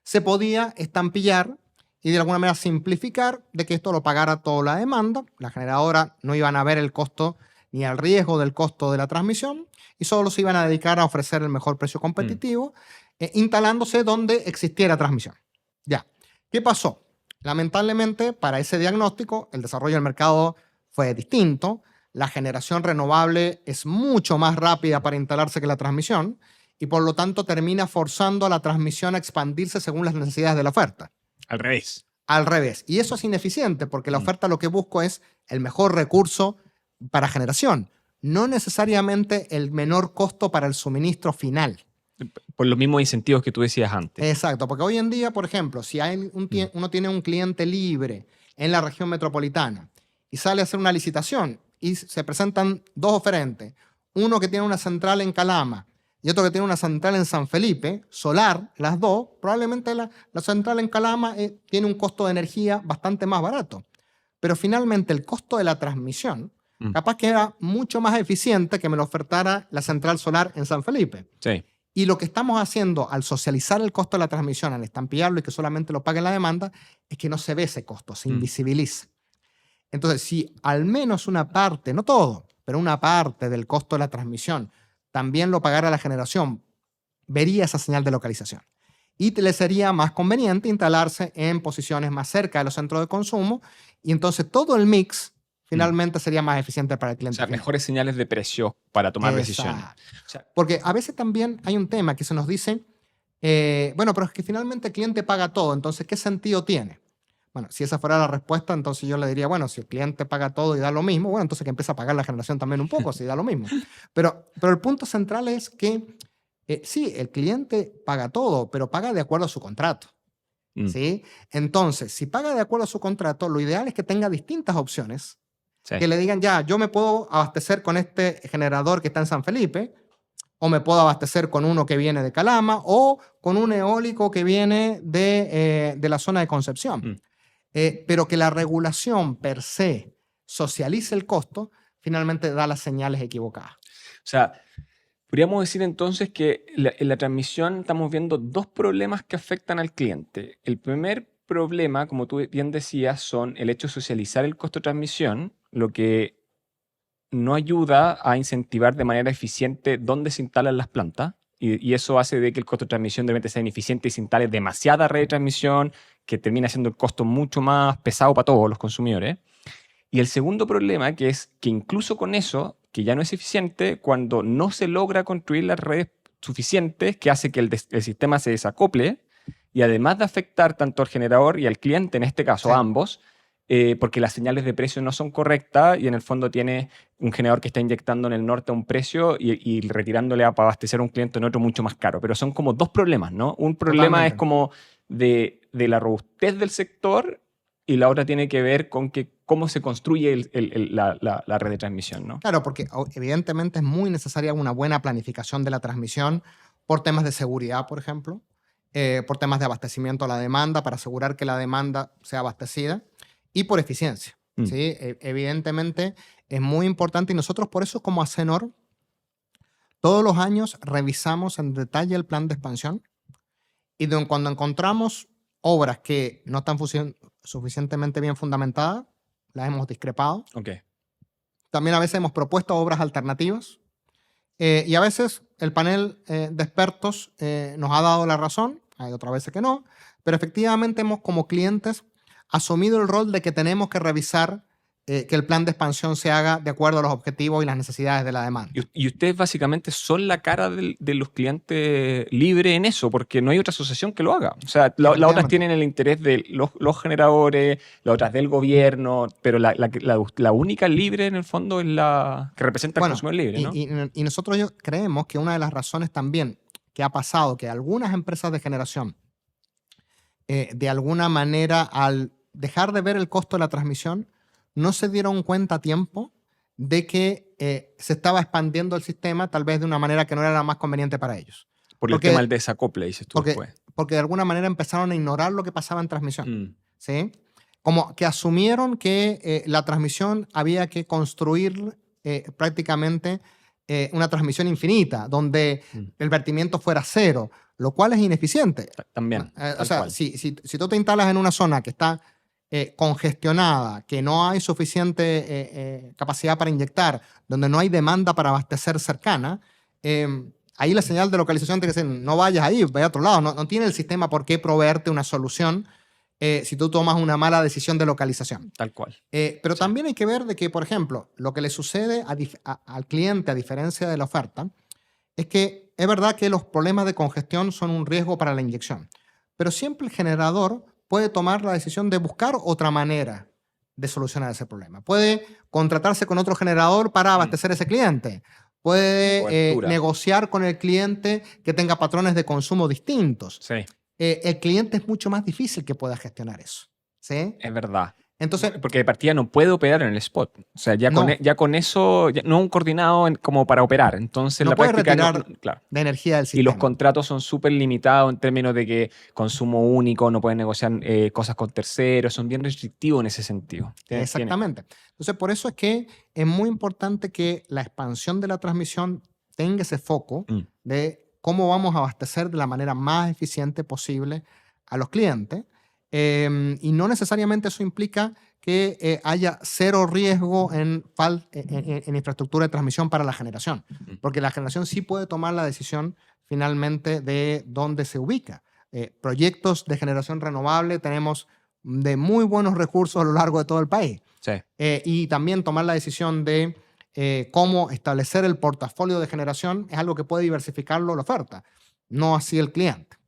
se podía estampillar y de alguna manera simplificar de que esto lo pagara toda la demanda. La generadora no iban a ver el costo ni el riesgo del costo de la transmisión y solo se iban a dedicar a ofrecer el mejor precio competitivo, instalándose donde existiera transmisión. Ya. ¿Qué pasó? Lamentablemente, para ese diagnóstico, el desarrollo del mercado fue distinto. La generación renovable es mucho más rápida para instalarse que la transmisión y por lo tanto termina forzando a la transmisión a expandirse según las necesidades de la oferta. Al revés. Al revés. Y eso es ineficiente porque la oferta lo que busca es el mejor recurso para generación, no necesariamente el menor costo para el suministro final. Por los mismos incentivos que tú decías antes. Exacto, porque hoy en día, por ejemplo, si hay uno tiene un cliente libre en la región metropolitana y sale a hacer una licitación y se presentan dos oferentes, uno que tiene una central en Calama y otro que tiene una central en San Felipe, solar, las dos, probablemente la central en Calama tiene un costo de energía bastante más barato. Pero finalmente el costo de la transmisión capaz que era mucho más eficiente que me lo ofertara la central solar en San Felipe. Sí. Y lo que estamos haciendo al socializar el costo de la transmisión, al estampillarlo y que solamente lo pague la demanda, es que no se ve ese costo, se invisibiliza. Entonces, si al menos una parte, no todo, pero una parte del costo de la transmisión también lo pagara la generación, vería esa señal de localización. Y le sería más conveniente instalarse en posiciones más cerca de los centros de consumo y entonces todo el mix finalmente sería más eficiente para el cliente. O sea, mejores señales de precio para tomar decisiones. O sea, porque a veces también hay un tema que se nos dice, bueno, pero es que finalmente el cliente paga todo, entonces, ¿qué sentido tiene? Bueno, si esa fuera la respuesta, entonces yo le diría, bueno, si el cliente paga todo y da lo mismo, bueno, entonces que empiece a pagar la generación también un poco, si da lo mismo. Pero el punto central es que, sí, el cliente paga todo, pero paga de acuerdo a su contrato. ¿Sí? Entonces, si paga de acuerdo a su contrato, lo ideal es que tenga distintas opciones. Sí. Que le digan, ya, yo me puedo abastecer con este generador que está en San Felipe, o me puedo abastecer con uno que viene de Calama, o con un eólico que viene de la zona de Concepción. Pero que la regulación per se socialice el costo, finalmente da las señales equivocadas. O sea, podríamos decir entonces que en la transmisión estamos viendo dos problemas que afectan al cliente. El primer problema, como tú bien decías, son el hecho de socializar el costo de transmisión, lo que no ayuda a incentivar de manera eficiente dónde se instalan las plantas. Y eso hace de que el costo de transmisión de repente sea ineficiente y se instale demasiada red de transmisión, que termina siendo el costo mucho más pesado para todos los consumidores. Y el segundo problema, que es que incluso con eso, que ya no es eficiente, cuando no se logra construir las redes suficientes, que hace que el sistema se desacople, y además de afectar tanto al generador y al cliente, en este caso a ambos, porque las señales de precio no son correctas y en el fondo tiene un generador que está inyectando en el norte a un precio y retirándole para abastecer a un cliente en otro mucho más caro. Pero son como dos problemas, ¿no? Un problema es como de la robustez del sector y la otra tiene que ver con cómo se construye la red de transmisión, ¿no? Claro, porque evidentemente es muy necesaria una buena planificación de la transmisión por temas de seguridad, por ejemplo, por temas de abastecimiento a la demanda, para asegurar que la demanda sea abastecida, y por eficiencia. ¿Sí? Evidentemente es muy importante y nosotros por eso como Acenor todos los años revisamos en detalle el plan de expansión y cuando encontramos obras que no están suficientemente bien fundamentadas, las hemos discrepado. Okay. También a veces hemos propuesto obras alternativas y a veces el panel de expertos nos ha dado la razón, hay otras veces que no, pero efectivamente hemos como clientes asumido el rol de que tenemos que revisar que el plan de expansión se haga de acuerdo a los objetivos y las necesidades de la demanda. Y ustedes básicamente son la cara de los clientes libres en eso, porque no hay otra asociación que lo haga. O sea, las otras Efectivamente. tienen el interés de los generadores, las otras del gobierno, pero la única libre en el fondo es la que representa al Bueno, consumidor libre, ¿no? y nosotros creemos que una de las razones también que ha pasado que algunas empresas de generación, de alguna manera, al dejar de ver el costo de la transmisión, no se dieron cuenta a tiempo de que se estaba expandiendo el sistema tal vez de una manera que no era la más conveniente para ellos. Por el Porque, tema del desacople, dices tú porque, después. porque de alguna manera empezaron a ignorar lo que pasaba en transmisión. Mm, ¿Sí? Como que asumieron que la transmisión había que construir prácticamente una transmisión infinita, donde mm. el vertimiento fuera cero, lo cual es ineficiente. También, O tal sea, cual. si tú te instalas en una zona que está congestionada, que no hay suficiente capacidad para inyectar, donde no hay demanda para abastecer cercana, ahí la señal de localización tiene que ser, no vayas ahí, vaya a otro lado. No tiene el sistema por qué proveerte una solución si tú tomas una mala decisión de localización. Tal cual. Pero Sí. también hay que ver de que, por ejemplo, lo que le sucede al cliente, a diferencia de la oferta, es que es verdad que los problemas de congestión son un riesgo para la inyección, pero siempre el generador puede tomar la decisión de buscar otra manera de solucionar ese problema. Puede contratarse con otro generador para abastecer a ese cliente. Puede Cobertura. negociar con el cliente que tenga patrones de consumo distintos. Sí, El cliente es mucho más difícil que pueda gestionar eso. ¿Sí? es verdad. Entonces, Porque de partida no puede operar en el spot. O sea, ya, No. ya con eso, no un coordinado como para operar. Entonces, no la puede práctica retirar claro. de energía del Y los sistema. contratos son súper limitados en términos de que consumo único, no pueden negociar cosas con terceros, son bien restrictivos en ese sentido. Exactamente. Entonces, por eso es que es muy importante que la expansión de la transmisión tenga ese foco Mm. de cómo vamos a abastecer de la manera más eficiente posible a los clientes. Y no necesariamente eso implica que haya cero riesgo en infraestructura de transmisión para la generación, porque la generación sí puede tomar la decisión finalmente de dónde se ubica. Proyectos de generación renovable tenemos de muy buenos recursos a lo largo de todo el país. Sí. Y también tomar la decisión de cómo establecer el portafolio de generación es algo que puede diversificarlo la oferta, no así el cliente.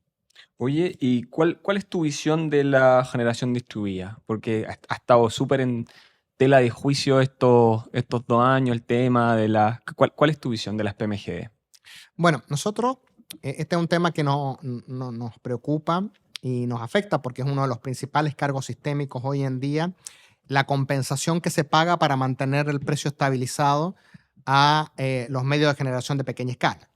Oye, ¿y cuál es tu visión de la generación distribuida? Porque ha estado súper en tela de juicio estos 2 años el tema de las... ¿Cuál es tu visión de las PMGD? Bueno, nosotros, este es un tema que nos preocupa y nos afecta porque es uno de los principales cargos sistémicos hoy en día, la compensación que se paga para mantener el precio estabilizado a los medios de generación de pequeña escala.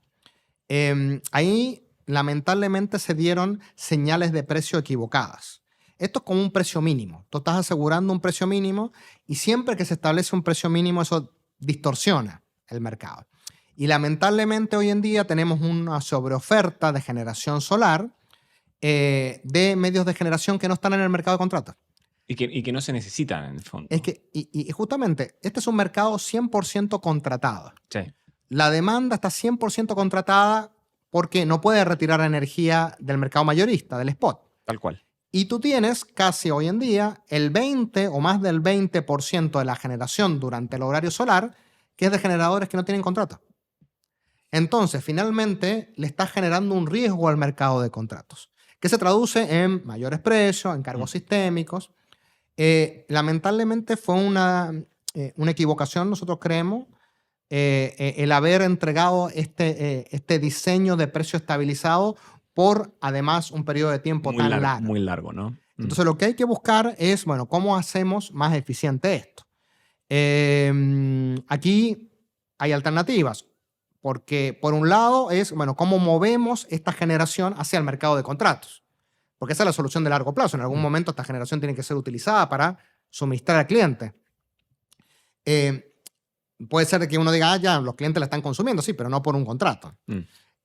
Ahí, lamentablemente, se dieron señales de precio equivocadas. Esto es como un precio mínimo. Tú estás asegurando un precio mínimo y siempre que se establece un precio mínimo, eso distorsiona el mercado. Y lamentablemente hoy en día tenemos una sobreoferta de generación solar de medios de generación que no están en el mercado de contratos. Y que no se necesitan en el fondo. Es que, y justamente, este es un mercado 100% contratado. Sí. La demanda está 100% contratada porque no puede retirar energía del mercado mayorista, del spot. Tal cual. Y tú tienes casi hoy en día el 20 o más del 20% de la generación durante el horario solar que es de generadores que no tienen contrato. Entonces, finalmente, le estás generando un riesgo al mercado de contratos, que se traduce en mayores precios, en cargos sistémicos. Lamentablemente fue una equivocación, nosotros creemos, el haber entregado este diseño de precio estabilizado por, además, un periodo de tiempo tan largo. Muy largo, ¿no? Entonces, lo que hay que buscar es, bueno, ¿cómo hacemos más eficiente esto? Aquí hay alternativas, porque por un lado es, bueno, ¿cómo movemos esta generación hacia el mercado de contratos? Porque esa es la solución de largo plazo. En algún momento esta generación tiene que ser utilizada para suministrar al cliente. Puede ser que uno diga, ya, los clientes la están consumiendo, sí, pero no por un contrato.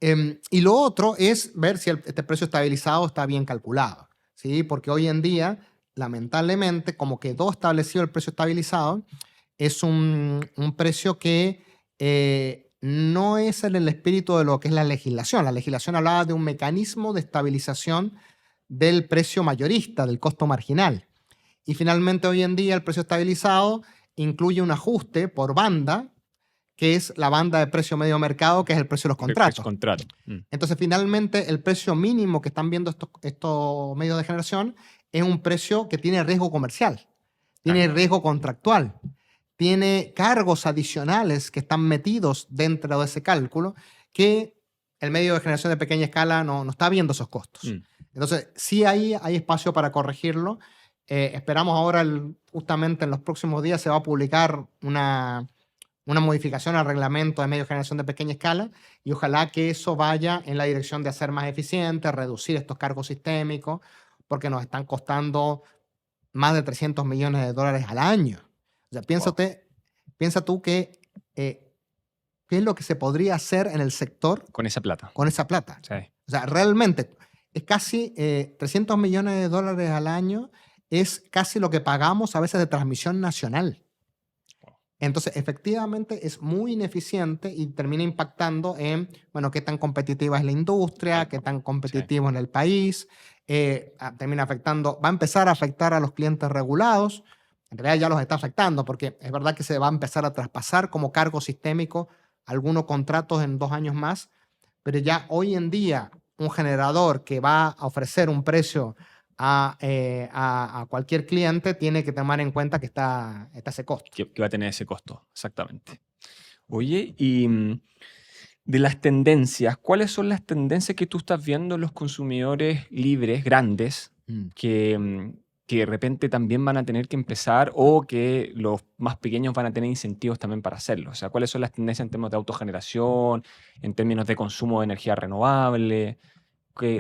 Y lo otro es ver si este precio estabilizado está bien calculado, ¿sí? Porque hoy en día, lamentablemente, como quedó establecido el precio estabilizado, es un precio que no es en el espíritu de lo que es la legislación. La legislación hablaba de un mecanismo de estabilización del precio mayorista, del costo marginal. Y finalmente hoy en día el precio estabilizado incluye un ajuste por banda, que es la banda de precio medio mercado, que es el precio de los contratos. Contrato. Entonces, finalmente, el precio mínimo que están viendo estos medios de generación es un precio que tiene riesgo comercial, tiene riesgo contractual, tiene cargos adicionales que están metidos dentro de ese cálculo que el medio de generación de pequeña escala no está viendo esos costos. Entonces, sí hay espacio para corregirlo. Esperamos ahora, justamente en los próximos días, se va a publicar una modificación al reglamento de medio de generación de pequeña escala y ojalá que eso vaya en la dirección de hacer más eficiente, reducir estos cargos sistémicos, porque nos están costando más de 300 millones de dólares al año. O sea, piensa tú que qué es lo que se podría hacer en el sector con esa plata. Con esa plata. Sí. O sea, realmente es casi 300 millones de dólares al año, es casi lo que pagamos a veces de transmisión nacional. Entonces, efectivamente, es muy ineficiente y termina impactando en, bueno, qué tan competitiva es la industria, qué tan competitivo en el país, termina afectando, va a empezar a afectar a los clientes regulados, en realidad ya los está afectando, porque es verdad que se va a empezar a traspasar como cargo sistémico algunos contratos en 2 años más, pero ya hoy en día un generador que va a ofrecer un precio a cualquier cliente tiene que tomar en cuenta que está ese costo. Que va a tener ese costo, exactamente. Oye, y de las tendencias, ¿cuáles son las tendencias que tú estás viendo en los consumidores libres, grandes, que de repente también van a tener que empezar o que los más pequeños van a tener incentivos también para hacerlo? O sea, ¿cuáles son las tendencias en términos de autogeneración, en términos de consumo de energía renovable?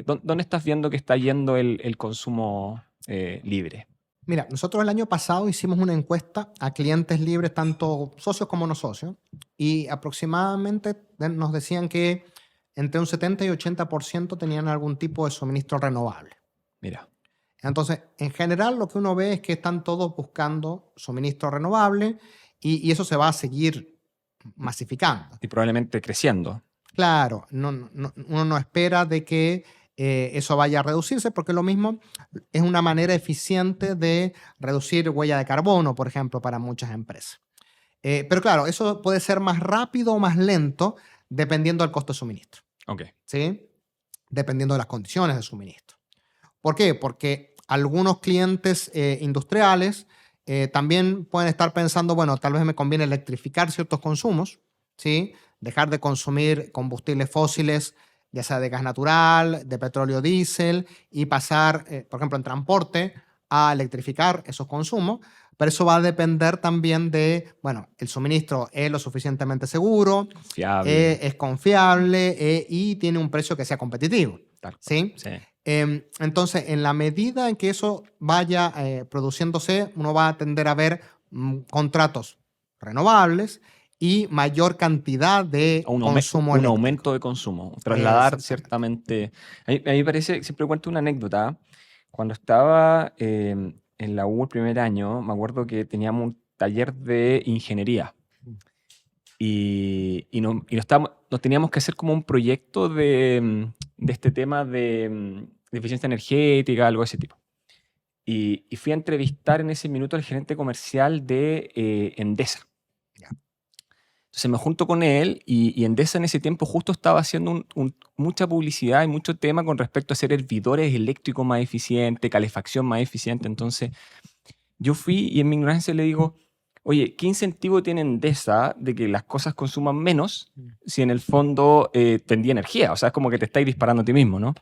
¿Dónde estás viendo que está yendo el consumo libre? Mira, nosotros el año pasado hicimos una encuesta a clientes libres, tanto socios como no socios, y aproximadamente nos decían que entre un 70 y 80% tenían algún tipo de suministro renovable. Mira. Entonces, en general, lo que uno ve es que están todos buscando suministro renovable y eso se va a seguir masificando. Y probablemente creciendo. Claro, uno no espera de que eso vaya a reducirse, porque lo mismo es una manera eficiente de reducir huella de carbono, por ejemplo, para muchas empresas. Pero claro, eso puede ser más rápido o más lento dependiendo del costo de suministro. Ok. ¿Sí? Dependiendo de las condiciones de suministro. ¿Por qué? Porque algunos clientes industriales también pueden estar pensando, bueno, tal vez me conviene electrificar ciertos consumos, ¿sí? Dejar de consumir combustibles fósiles, ya sea de gas natural, de petróleo diésel, y pasar, por ejemplo, en transporte, a electrificar esos consumos. Pero eso va a depender también de, bueno, el suministro es lo suficientemente seguro, es confiable y tiene un precio que sea competitivo. ¿Sí? Sí. Entonces, en la medida en que eso vaya produciéndose, uno va a tender a ver contratos renovables y mayor cantidad de consumo eléctrico. Un aumento de consumo. Trasladar ciertamente. A mí me parece, siempre cuento una anécdota. Cuando estaba en la U el primer año, me acuerdo que teníamos un taller de ingeniería. Y nos teníamos que hacer como un proyecto de este tema de eficiencia energética, algo de ese tipo. Y fui a entrevistar en ese minuto al gerente comercial de Endesa. Entonces me junto con él y Endesa en ese tiempo justo estaba haciendo mucha publicidad y mucho tema con respecto a hacer hervidores eléctricos más eficientes, calefacción más eficiente. Entonces yo fui y en mi ignorancia le digo, oye, ¿qué incentivo tiene Endesa de que las cosas consuman menos si en el fondo vendía energía? O sea, es como que te estáis disparando a ti mismo, ¿no?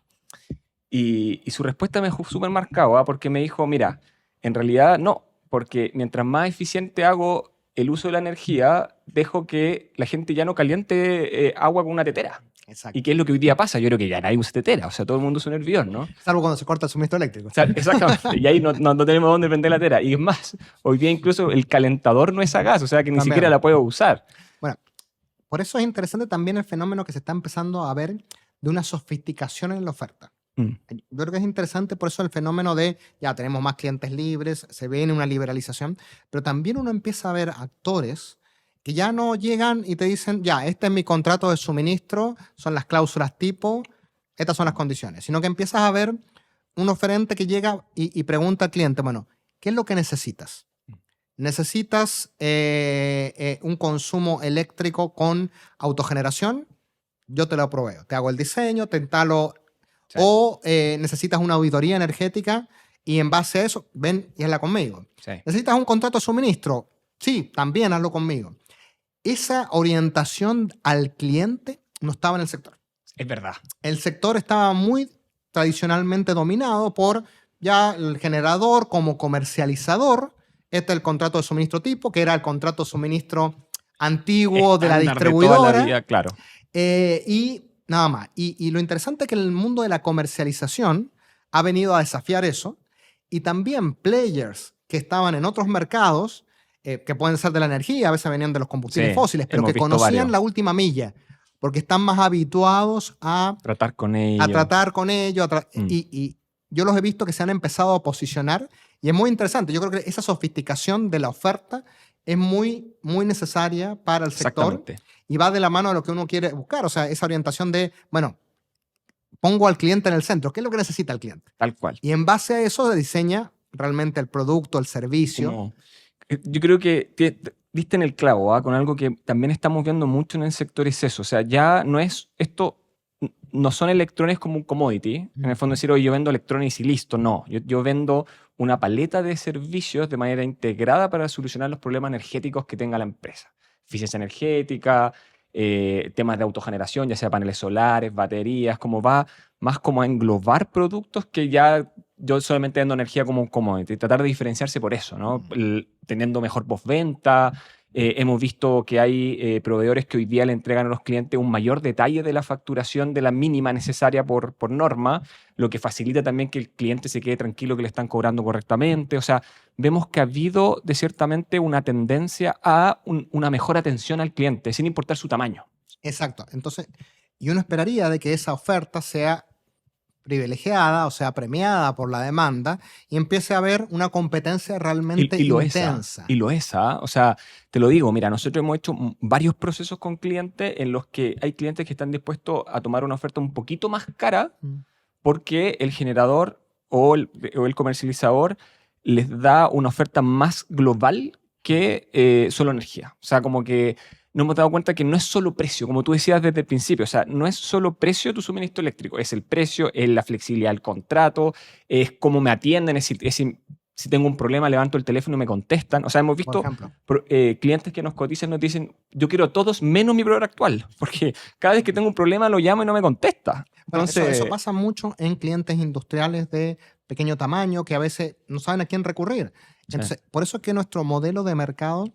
Y su respuesta me dejó súper marcado, porque me dijo, mira, en realidad no, porque mientras más eficiente hago el uso de la energía, dejo que la gente ya no caliente agua con una tetera. Exacto. ¿Y qué es lo que hoy día pasa? Yo creo que ya nadie usa tetera, o sea, todo el mundo usa un hervidor, ¿no? Salvo cuando se corta el suministro eléctrico. O sea, exactamente, y ahí no tenemos dónde prender la tetera. Y es más, hoy día incluso el calentador no es a gas, o sea que ni siquiera la puedo usar. Bueno, por eso es interesante también el fenómeno que se está empezando a ver de una sofisticación en la oferta. Yo creo que es interesante por eso el fenómeno de, ya tenemos más clientes libres, se viene una liberalización, pero también uno empieza a ver actores que ya no llegan y te dicen, ya, este es mi contrato de suministro, son las cláusulas tipo, estas son las condiciones, sino que empiezas a ver un oferente que llega y pregunta al cliente, bueno, ¿qué es lo que necesitas? ¿Necesitas un consumo eléctrico con autogeneración? Yo te lo proveo. Te hago el diseño, te instalo. Sí. O necesitas una auditoría energética y en base a eso, ven y hazla conmigo. Sí. ¿Necesitas un contrato de suministro? Sí, también hazlo conmigo. Esa orientación al cliente no estaba en el sector. Es verdad. El sector estaba muy tradicionalmente dominado por ya el generador como comercializador. Este es el contrato de suministro tipo, que era el contrato de suministro antiguo de la Estándar distribuidora. toda la vida, claro. Y nada más. Y lo interesante es que el mundo de la comercialización ha venido a desafiar eso. Y también players que estaban en otros mercados, que pueden ser de la energía, a veces venían de los combustibles Sí, fósiles, pero hemos que visto conocían varios. la última milla, porque están más habituados a Tratar con ellos. tratar con ellos. Y yo los he visto que se han empezado a posicionar y es muy interesante. Yo creo que esa sofisticación de la oferta es muy, muy necesaria para el sector. Exactamente. Y va de la mano de lo que uno quiere buscar. O sea, esa orientación de, bueno, pongo al cliente en el centro. ¿Qué es lo que necesita el cliente? Tal cual. Y en base a eso se diseña realmente el producto, el servicio. Yo creo que diste en el clavo, ¿ah? Con algo que también estamos viendo mucho en el sector es eso. O sea, ya no es esto, no son electrones como un commodity. En el fondo decir, oye, yo vendo electrones y listo. No, yo vendo una paleta de servicios de manera integrada para solucionar los problemas energéticos que tenga la empresa. Eficiencia energética, temas de autogeneración, ya sea paneles solares, baterías, como va más como a englobar productos que ya yo solamente vendo energía como un commodity, tratar de diferenciarse por eso, ¿no? Teniendo mejor postventa. Hemos visto que hay proveedores que hoy día le entregan a los clientes un mayor detalle de la facturación de la mínima necesaria por norma, lo que facilita también que el cliente se quede tranquilo que le están cobrando correctamente. O sea, vemos que ha habido de ciertamente una tendencia a una mejor atención al cliente, sin importar su tamaño. Exacto. Entonces, y uno esperaría de que esa oferta sea privilegiada, o sea, premiada por la demanda y empiece a haber una competencia realmente intensa. Y lo es, ¿ah? O sea, te lo digo, mira, nosotros hemos hecho varios procesos con clientes en los que hay clientes que están dispuestos a tomar una oferta un poquito más cara porque el generador o el comercializador les da una oferta más global que solo energía. O sea, como que nos hemos dado cuenta que no es solo precio, como tú decías desde el principio, o sea, no es solo precio tu suministro eléctrico, es el precio, es la flexibilidad del contrato, es cómo me atienden, es si tengo un problema, levanto el teléfono y me contestan. O sea, hemos visto clientes que nos cotizan y nos dicen, yo quiero todos menos mi proveedor actual, porque cada vez que tengo un problema lo llamo y no me contesta. Entonces, bueno, eso pasa mucho en clientes industriales de pequeño tamaño que a veces no saben a quién recurrir. Entonces, por eso es que nuestro modelo de mercado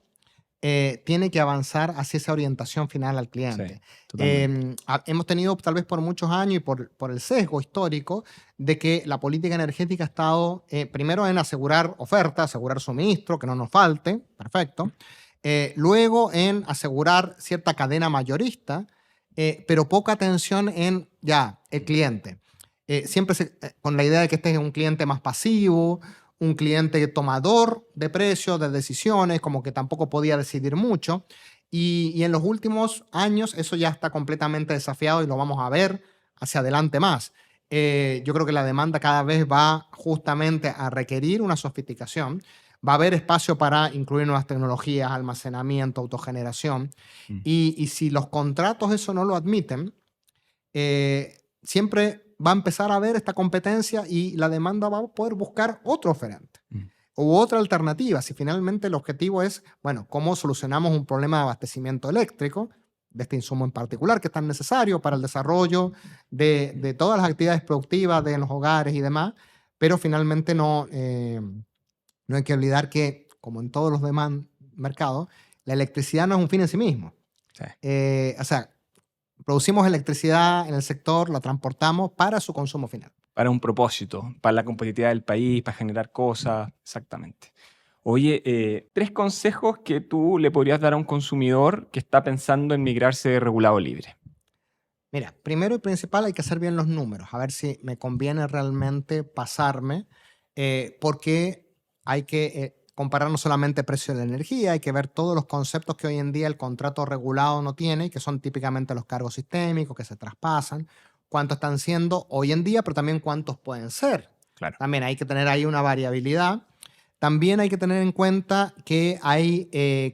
tiene que avanzar hacia esa orientación final al cliente. Sí, hemos tenido tal vez por muchos años y por el sesgo histórico de que la política energética ha estado primero en asegurar oferta, asegurar suministro, que no nos falte, perfecto. Luego en asegurar cierta cadena mayorista, pero poca atención en ya el cliente. Siempre con la idea de que este es un cliente más pasivo, un cliente tomador de precios, de decisiones, como que tampoco podía decidir mucho. Y en los últimos años eso ya está completamente desafiado y lo vamos a ver hacia adelante más. Yo creo que la demanda cada vez va justamente a requerir una sofisticación. Va a haber espacio para incluir nuevas tecnologías, almacenamiento, autogeneración. Y si los contratos eso no lo admiten, siempre va a empezar a haber esta competencia y la demanda va a poder buscar otro oferente u otra alternativa. Si finalmente el objetivo es, bueno, cómo solucionamos un problema de abastecimiento eléctrico, de este insumo en particular, que es tan necesario para el desarrollo de todas las actividades productivas de los hogares y demás, pero finalmente no hay que olvidar que, como en todos los demás mercados, la electricidad no es un fin en sí mismo. Sí. O sea, producimos electricidad en el sector, la transportamos para su consumo final. Para un propósito, para la competitividad del país, para generar cosas, exactamente. Oye, 3 consejos que tú le podrías dar a un consumidor que está pensando en migrarse de regulado libre. Mira, primero y principal hay que hacer bien los números, a ver si me conviene realmente pasarme, porque hay que comparar no solamente precio de la energía, hay que ver todos los conceptos que hoy en día el contrato regulado no tiene, que son típicamente los cargos sistémicos que se traspasan, cuántos están siendo hoy en día, pero también cuántos pueden ser. Claro. También hay que tener ahí una variabilidad. también hay que tener en cuenta que hay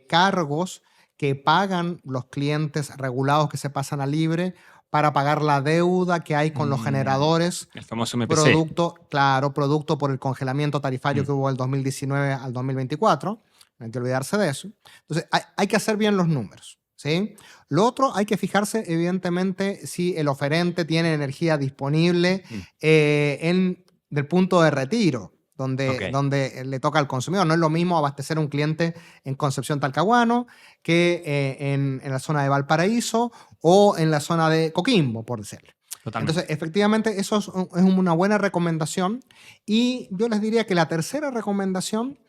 cargos que pagan los clientes regulados que se pasan a libre para pagar la deuda que hay con los generadores, El famoso MPC. producto por el congelamiento tarifario que hubo del 2019 al 2024. No hay que olvidarse de eso. Entonces, hay que hacer bien los números, ¿sí? Lo otro, hay que fijarse, evidentemente, si el oferente tiene energía disponible del punto de retiro, donde le toca al consumidor. No es lo mismo abastecer a un cliente en Concepción Talcahuano que en la zona de Valparaíso o en la zona de Coquimbo, por decirlo. Totalmente. Entonces, efectivamente, eso es una buena recomendación. Y yo les diría que la tercera recomendación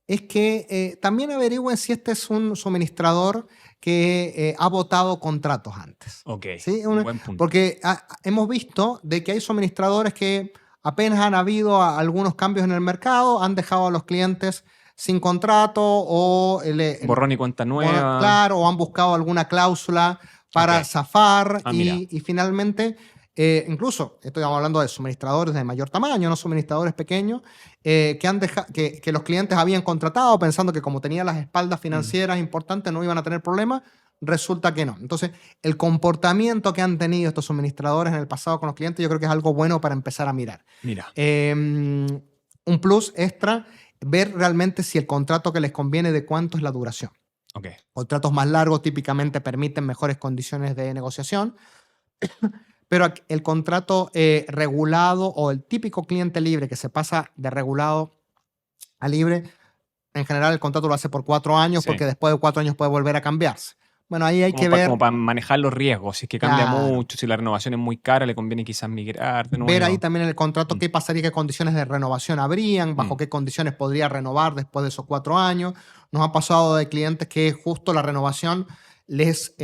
es que también averigüen si este es un suministrador que ha votado contratos antes. Ok, ¿Sí? buen punto. Porque hemos visto de que hay suministradores que apenas han habido algunos cambios en el mercado, han dejado a los clientes sin contrato o borrón y cuenta nueva. Claro, o han buscado alguna cláusula para zafar y finalmente, incluso estamos hablando de suministradores de mayor tamaño, no suministradores pequeños, que los clientes habían contratado pensando que como tenían las espaldas financieras importantes no iban a tener problemas. Resulta que no. Entonces, el comportamiento que han tenido estos suministradores en el pasado con los clientes, yo creo que es algo bueno para empezar a mirar. Mira. Un plus extra, ver realmente si el contrato que les conviene, de cuánto es la duración. Okay. Contratos más largos típicamente permiten mejores condiciones de negociación, pero el contrato regulado o el típico cliente libre que se pasa de regulado a libre, en general el contrato lo hace por 4 años porque después de 4 años puede volver a cambiarse. Bueno, ahí hay que ver... Como para manejar los riesgos, si es que cambia mucho, si la renovación es muy cara, le conviene quizás migrar de nuevo. Ver ahí también en el contrato qué pasaría, qué condiciones de renovación habrían, bajo qué condiciones podría renovar después de esos 4 años. Nos ha pasado de clientes que justo la renovación les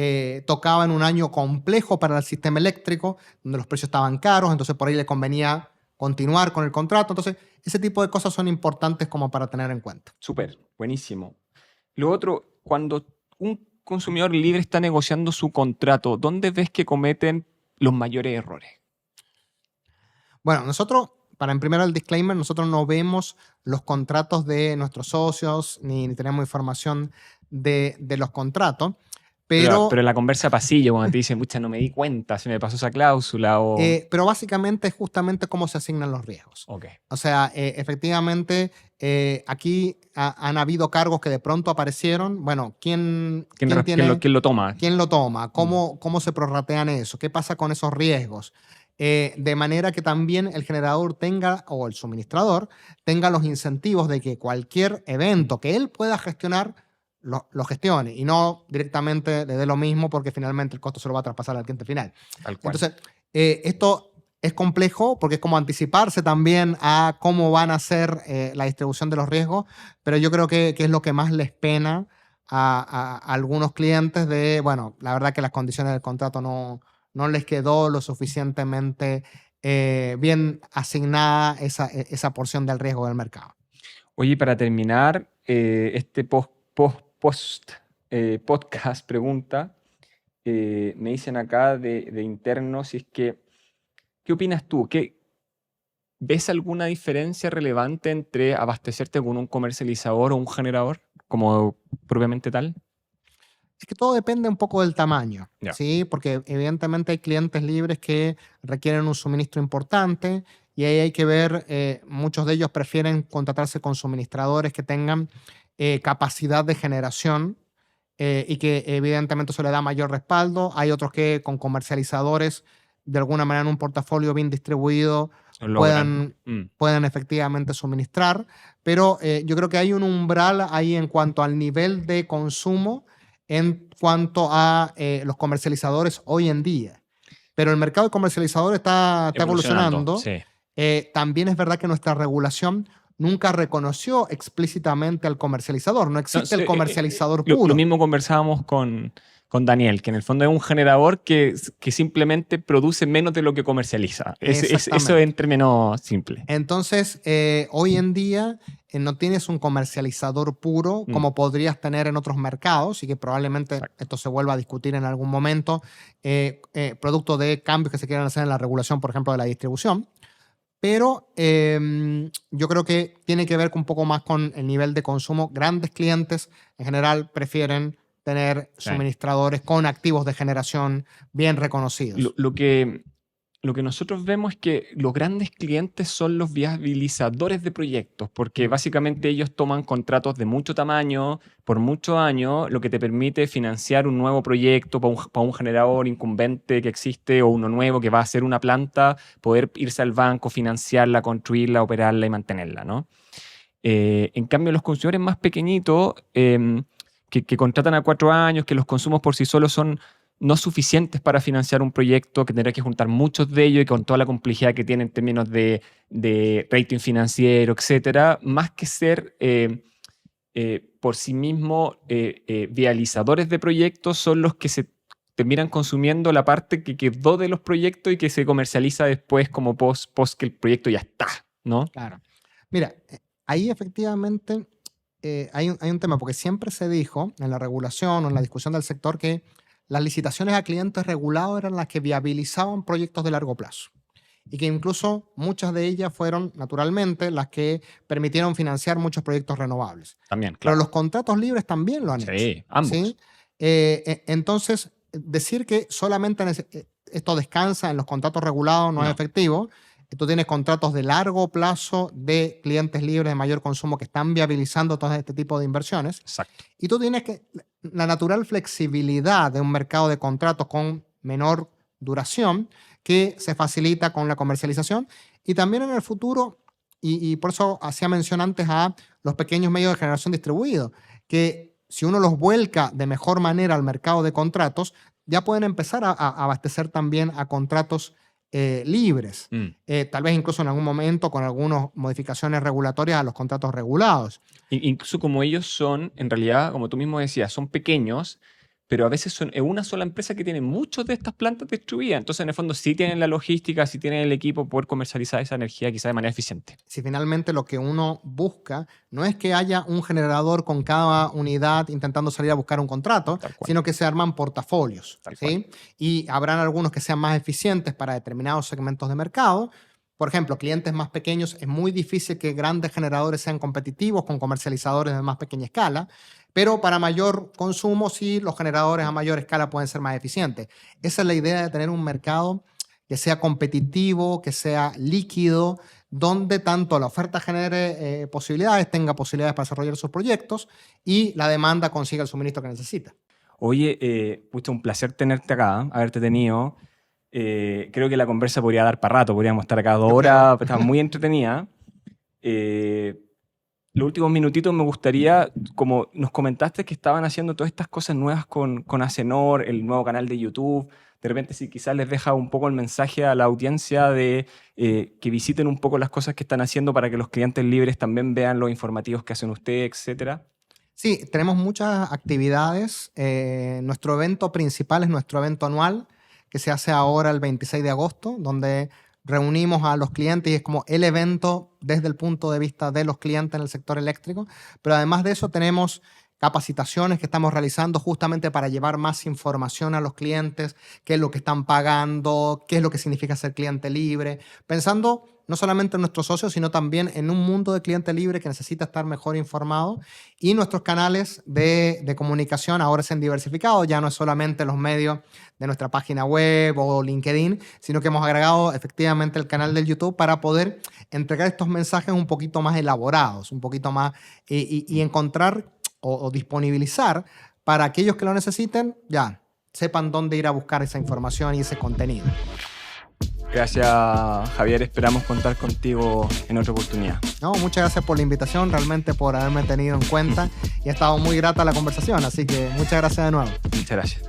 tocaba en un año complejo para el sistema eléctrico, donde los precios estaban caros, entonces por ahí le convenía continuar con el contrato. Entonces, ese tipo de cosas son importantes como para tener en cuenta. Súper, buenísimo. Lo otro, cuando un consumidor libre está negociando su contrato, ¿dónde ves que cometen los mayores errores? Bueno, nosotros, en primero el disclaimer, nosotros no vemos los contratos de nuestros socios ni tenemos información de los contratos. Pero en la conversa pasillo, cuando te dicen, pucha, no me di cuenta, se me pasó esa cláusula. Pero básicamente es justamente cómo se asignan los riesgos. Okay. O sea, efectivamente, aquí han habido cargos que de pronto aparecieron. Bueno, ¿quién lo toma? ¿Quién lo toma? ¿Cómo se prorratean eso? ¿Qué pasa con esos riesgos? De manera que también el generador tenga, o el suministrador, tenga los incentivos de que cualquier evento que él pueda gestionar, lo gestione y no directamente le dé lo mismo porque finalmente el costo se lo va a traspasar al cliente final. Entonces, esto es complejo porque es como anticiparse también a cómo van a ser la distribución de los riesgos, pero yo creo que es lo que más les pena a algunos clientes de, bueno, la verdad que las condiciones del contrato no les quedó lo suficientemente bien asignada esa porción del riesgo del mercado. Oye, para terminar, este podcast pregunta, me dicen acá de interno, si es que, ¿qué opinas tú? ¿Ves alguna diferencia relevante entre abastecerte con un comercializador o un generador, como propiamente tal? Es que todo depende un poco del tamaño, ¿sí? Porque evidentemente hay clientes libres que requieren un suministro importante y ahí hay que ver, muchos de ellos prefieren contratarse con suministradores que tengan capacidad de generación y que evidentemente eso le da mayor respaldo. Hay otros que con comercializadores, de alguna manera en un portafolio bien distribuido, puedan efectivamente suministrar. Pero yo creo que hay un umbral ahí en cuanto al nivel de consumo en cuanto a los comercializadores hoy en día. Pero el mercado de comercializadores está evolucionando. Sí. También es verdad que nuestra regulación nunca reconoció explícitamente al comercializador. No existe el comercializador puro. Lo mismo conversábamos con Daniel, que en el fondo es un generador que simplemente produce menos de lo que comercializa. Eso es en términos simples. Entonces, hoy en día no tienes un comercializador puro como podrías tener en otros mercados y que probablemente esto se vuelva a discutir en algún momento, producto de cambios que se quieran hacer en la regulación, por ejemplo, de la distribución. pero yo creo que tiene que ver un poco más con el nivel de consumo. Grandes clientes en general prefieren tener Sí. suministradores con activos de generación bien reconocidos. Lo que nosotros vemos es que los grandes clientes son los viabilizadores de proyectos, porque básicamente ellos toman contratos de mucho tamaño por muchos años, lo que te permite financiar un nuevo proyecto para un generador incumbente que existe o uno nuevo que va a hacer una planta, poder irse al banco, financiarla, construirla, operarla y mantenerla, ¿no? En cambio, los consumidores más pequeñitos que contratan a 4 años, que los consumos por sí solos son no suficientes para financiar un proyecto, que tendrá que juntar muchos de ellos y con toda la complejidad que tiene en términos de rating financiero, etcétera, más que ser por sí mismos vializadores de proyectos, son los que se terminan consumiendo la parte que quedó de los proyectos y que se comercializa después como post que el proyecto ya está, ¿no? Claro. Mira, ahí efectivamente hay un tema, porque siempre se dijo en la regulación o en la discusión del sector que las licitaciones a clientes regulados eran las que viabilizaban proyectos de largo plazo y que incluso muchas de ellas fueron, naturalmente, las que permitieron financiar muchos proyectos renovables. También, Pero claro. los contratos libres también lo han hecho. Sí, ambos. ¿Sí? Entonces, decir que solamente esto descansa en los contratos regulados no es efectivo. Tú tienes contratos de largo plazo de clientes libres de mayor consumo que están viabilizando todo este tipo de inversiones. Exacto. Y tú tienes que la natural flexibilidad de un mercado de contratos con menor duración que se facilita con la comercialización. Y también en el futuro, y por eso hacía mención antes a los pequeños medios de generación distribuidos, que si uno los vuelca de mejor manera al mercado de contratos, ya pueden empezar a abastecer también a contratos libres, tal vez incluso en algún momento con algunas modificaciones regulatorias a los contratos regulados. Incluso como ellos son, en realidad, como tú mismo decías, son pequeños, pero a veces son una sola empresa que tiene muchas de estas plantas distribuidas. Entonces, en el fondo, sí tienen la logística, sí tienen el equipo para poder comercializar esa energía quizá de manera eficiente. Si finalmente lo que uno busca no es que haya un generador con cada unidad intentando salir a buscar un contrato, sino que se arman portafolios. ¿Sí? Y habrán algunos que sean más eficientes para determinados segmentos de mercado. Por ejemplo, clientes más pequeños, es muy difícil que grandes generadores sean competitivos con comercializadores de más pequeña escala, pero para mayor consumo sí, los generadores a mayor escala pueden ser más eficientes. Esa es la idea de tener un mercado que sea competitivo, que sea líquido, donde tanto la oferta genere posibilidades, tenga posibilidades para desarrollar sus proyectos y la demanda consiga el suministro que necesita. Oye, pucha, un placer tenerte acá, haberte tenido. Creo que la conversa podría dar para rato, podríamos estar acá 2 horas, está muy entretenida. Los últimos minutitos me gustaría, como nos comentaste que estaban haciendo todas estas cosas nuevas con Acenor, el nuevo canal de YouTube, de repente si quizás les deja un poco el mensaje a la audiencia de que visiten un poco las cosas que están haciendo para que los clientes libres también vean los informativos que hacen ustedes, etcétera. Sí, tenemos muchas actividades. Nuestro evento principal es nuestro evento anual, que se hace ahora el 26 de agosto, donde reunimos a los clientes y es como el evento desde el punto de vista de los clientes en el sector eléctrico. Pero además de eso tenemos capacitaciones que estamos realizando justamente para llevar más información a los clientes, qué es lo que están pagando, qué es lo que significa ser cliente libre, pensando no solamente en nuestros socios, sino también en un mundo de cliente libre que necesita estar mejor informado. Y nuestros canales de comunicación ahora se han diversificado, ya no es solamente los medios de nuestra página web o LinkedIn, sino que hemos agregado efectivamente el canal del YouTube para poder entregar estos mensajes un poquito más elaborados, un poquito más y encontrar o disponibilizar para aquellos que lo necesiten, ya sepan dónde ir a buscar esa información y ese contenido. Gracias, Javier. Esperamos contar contigo en otra oportunidad. No, muchas gracias por la invitación, realmente por haberme tenido en cuenta y ha estado muy grata la conversación, así que muchas gracias de nuevo. Muchas gracias.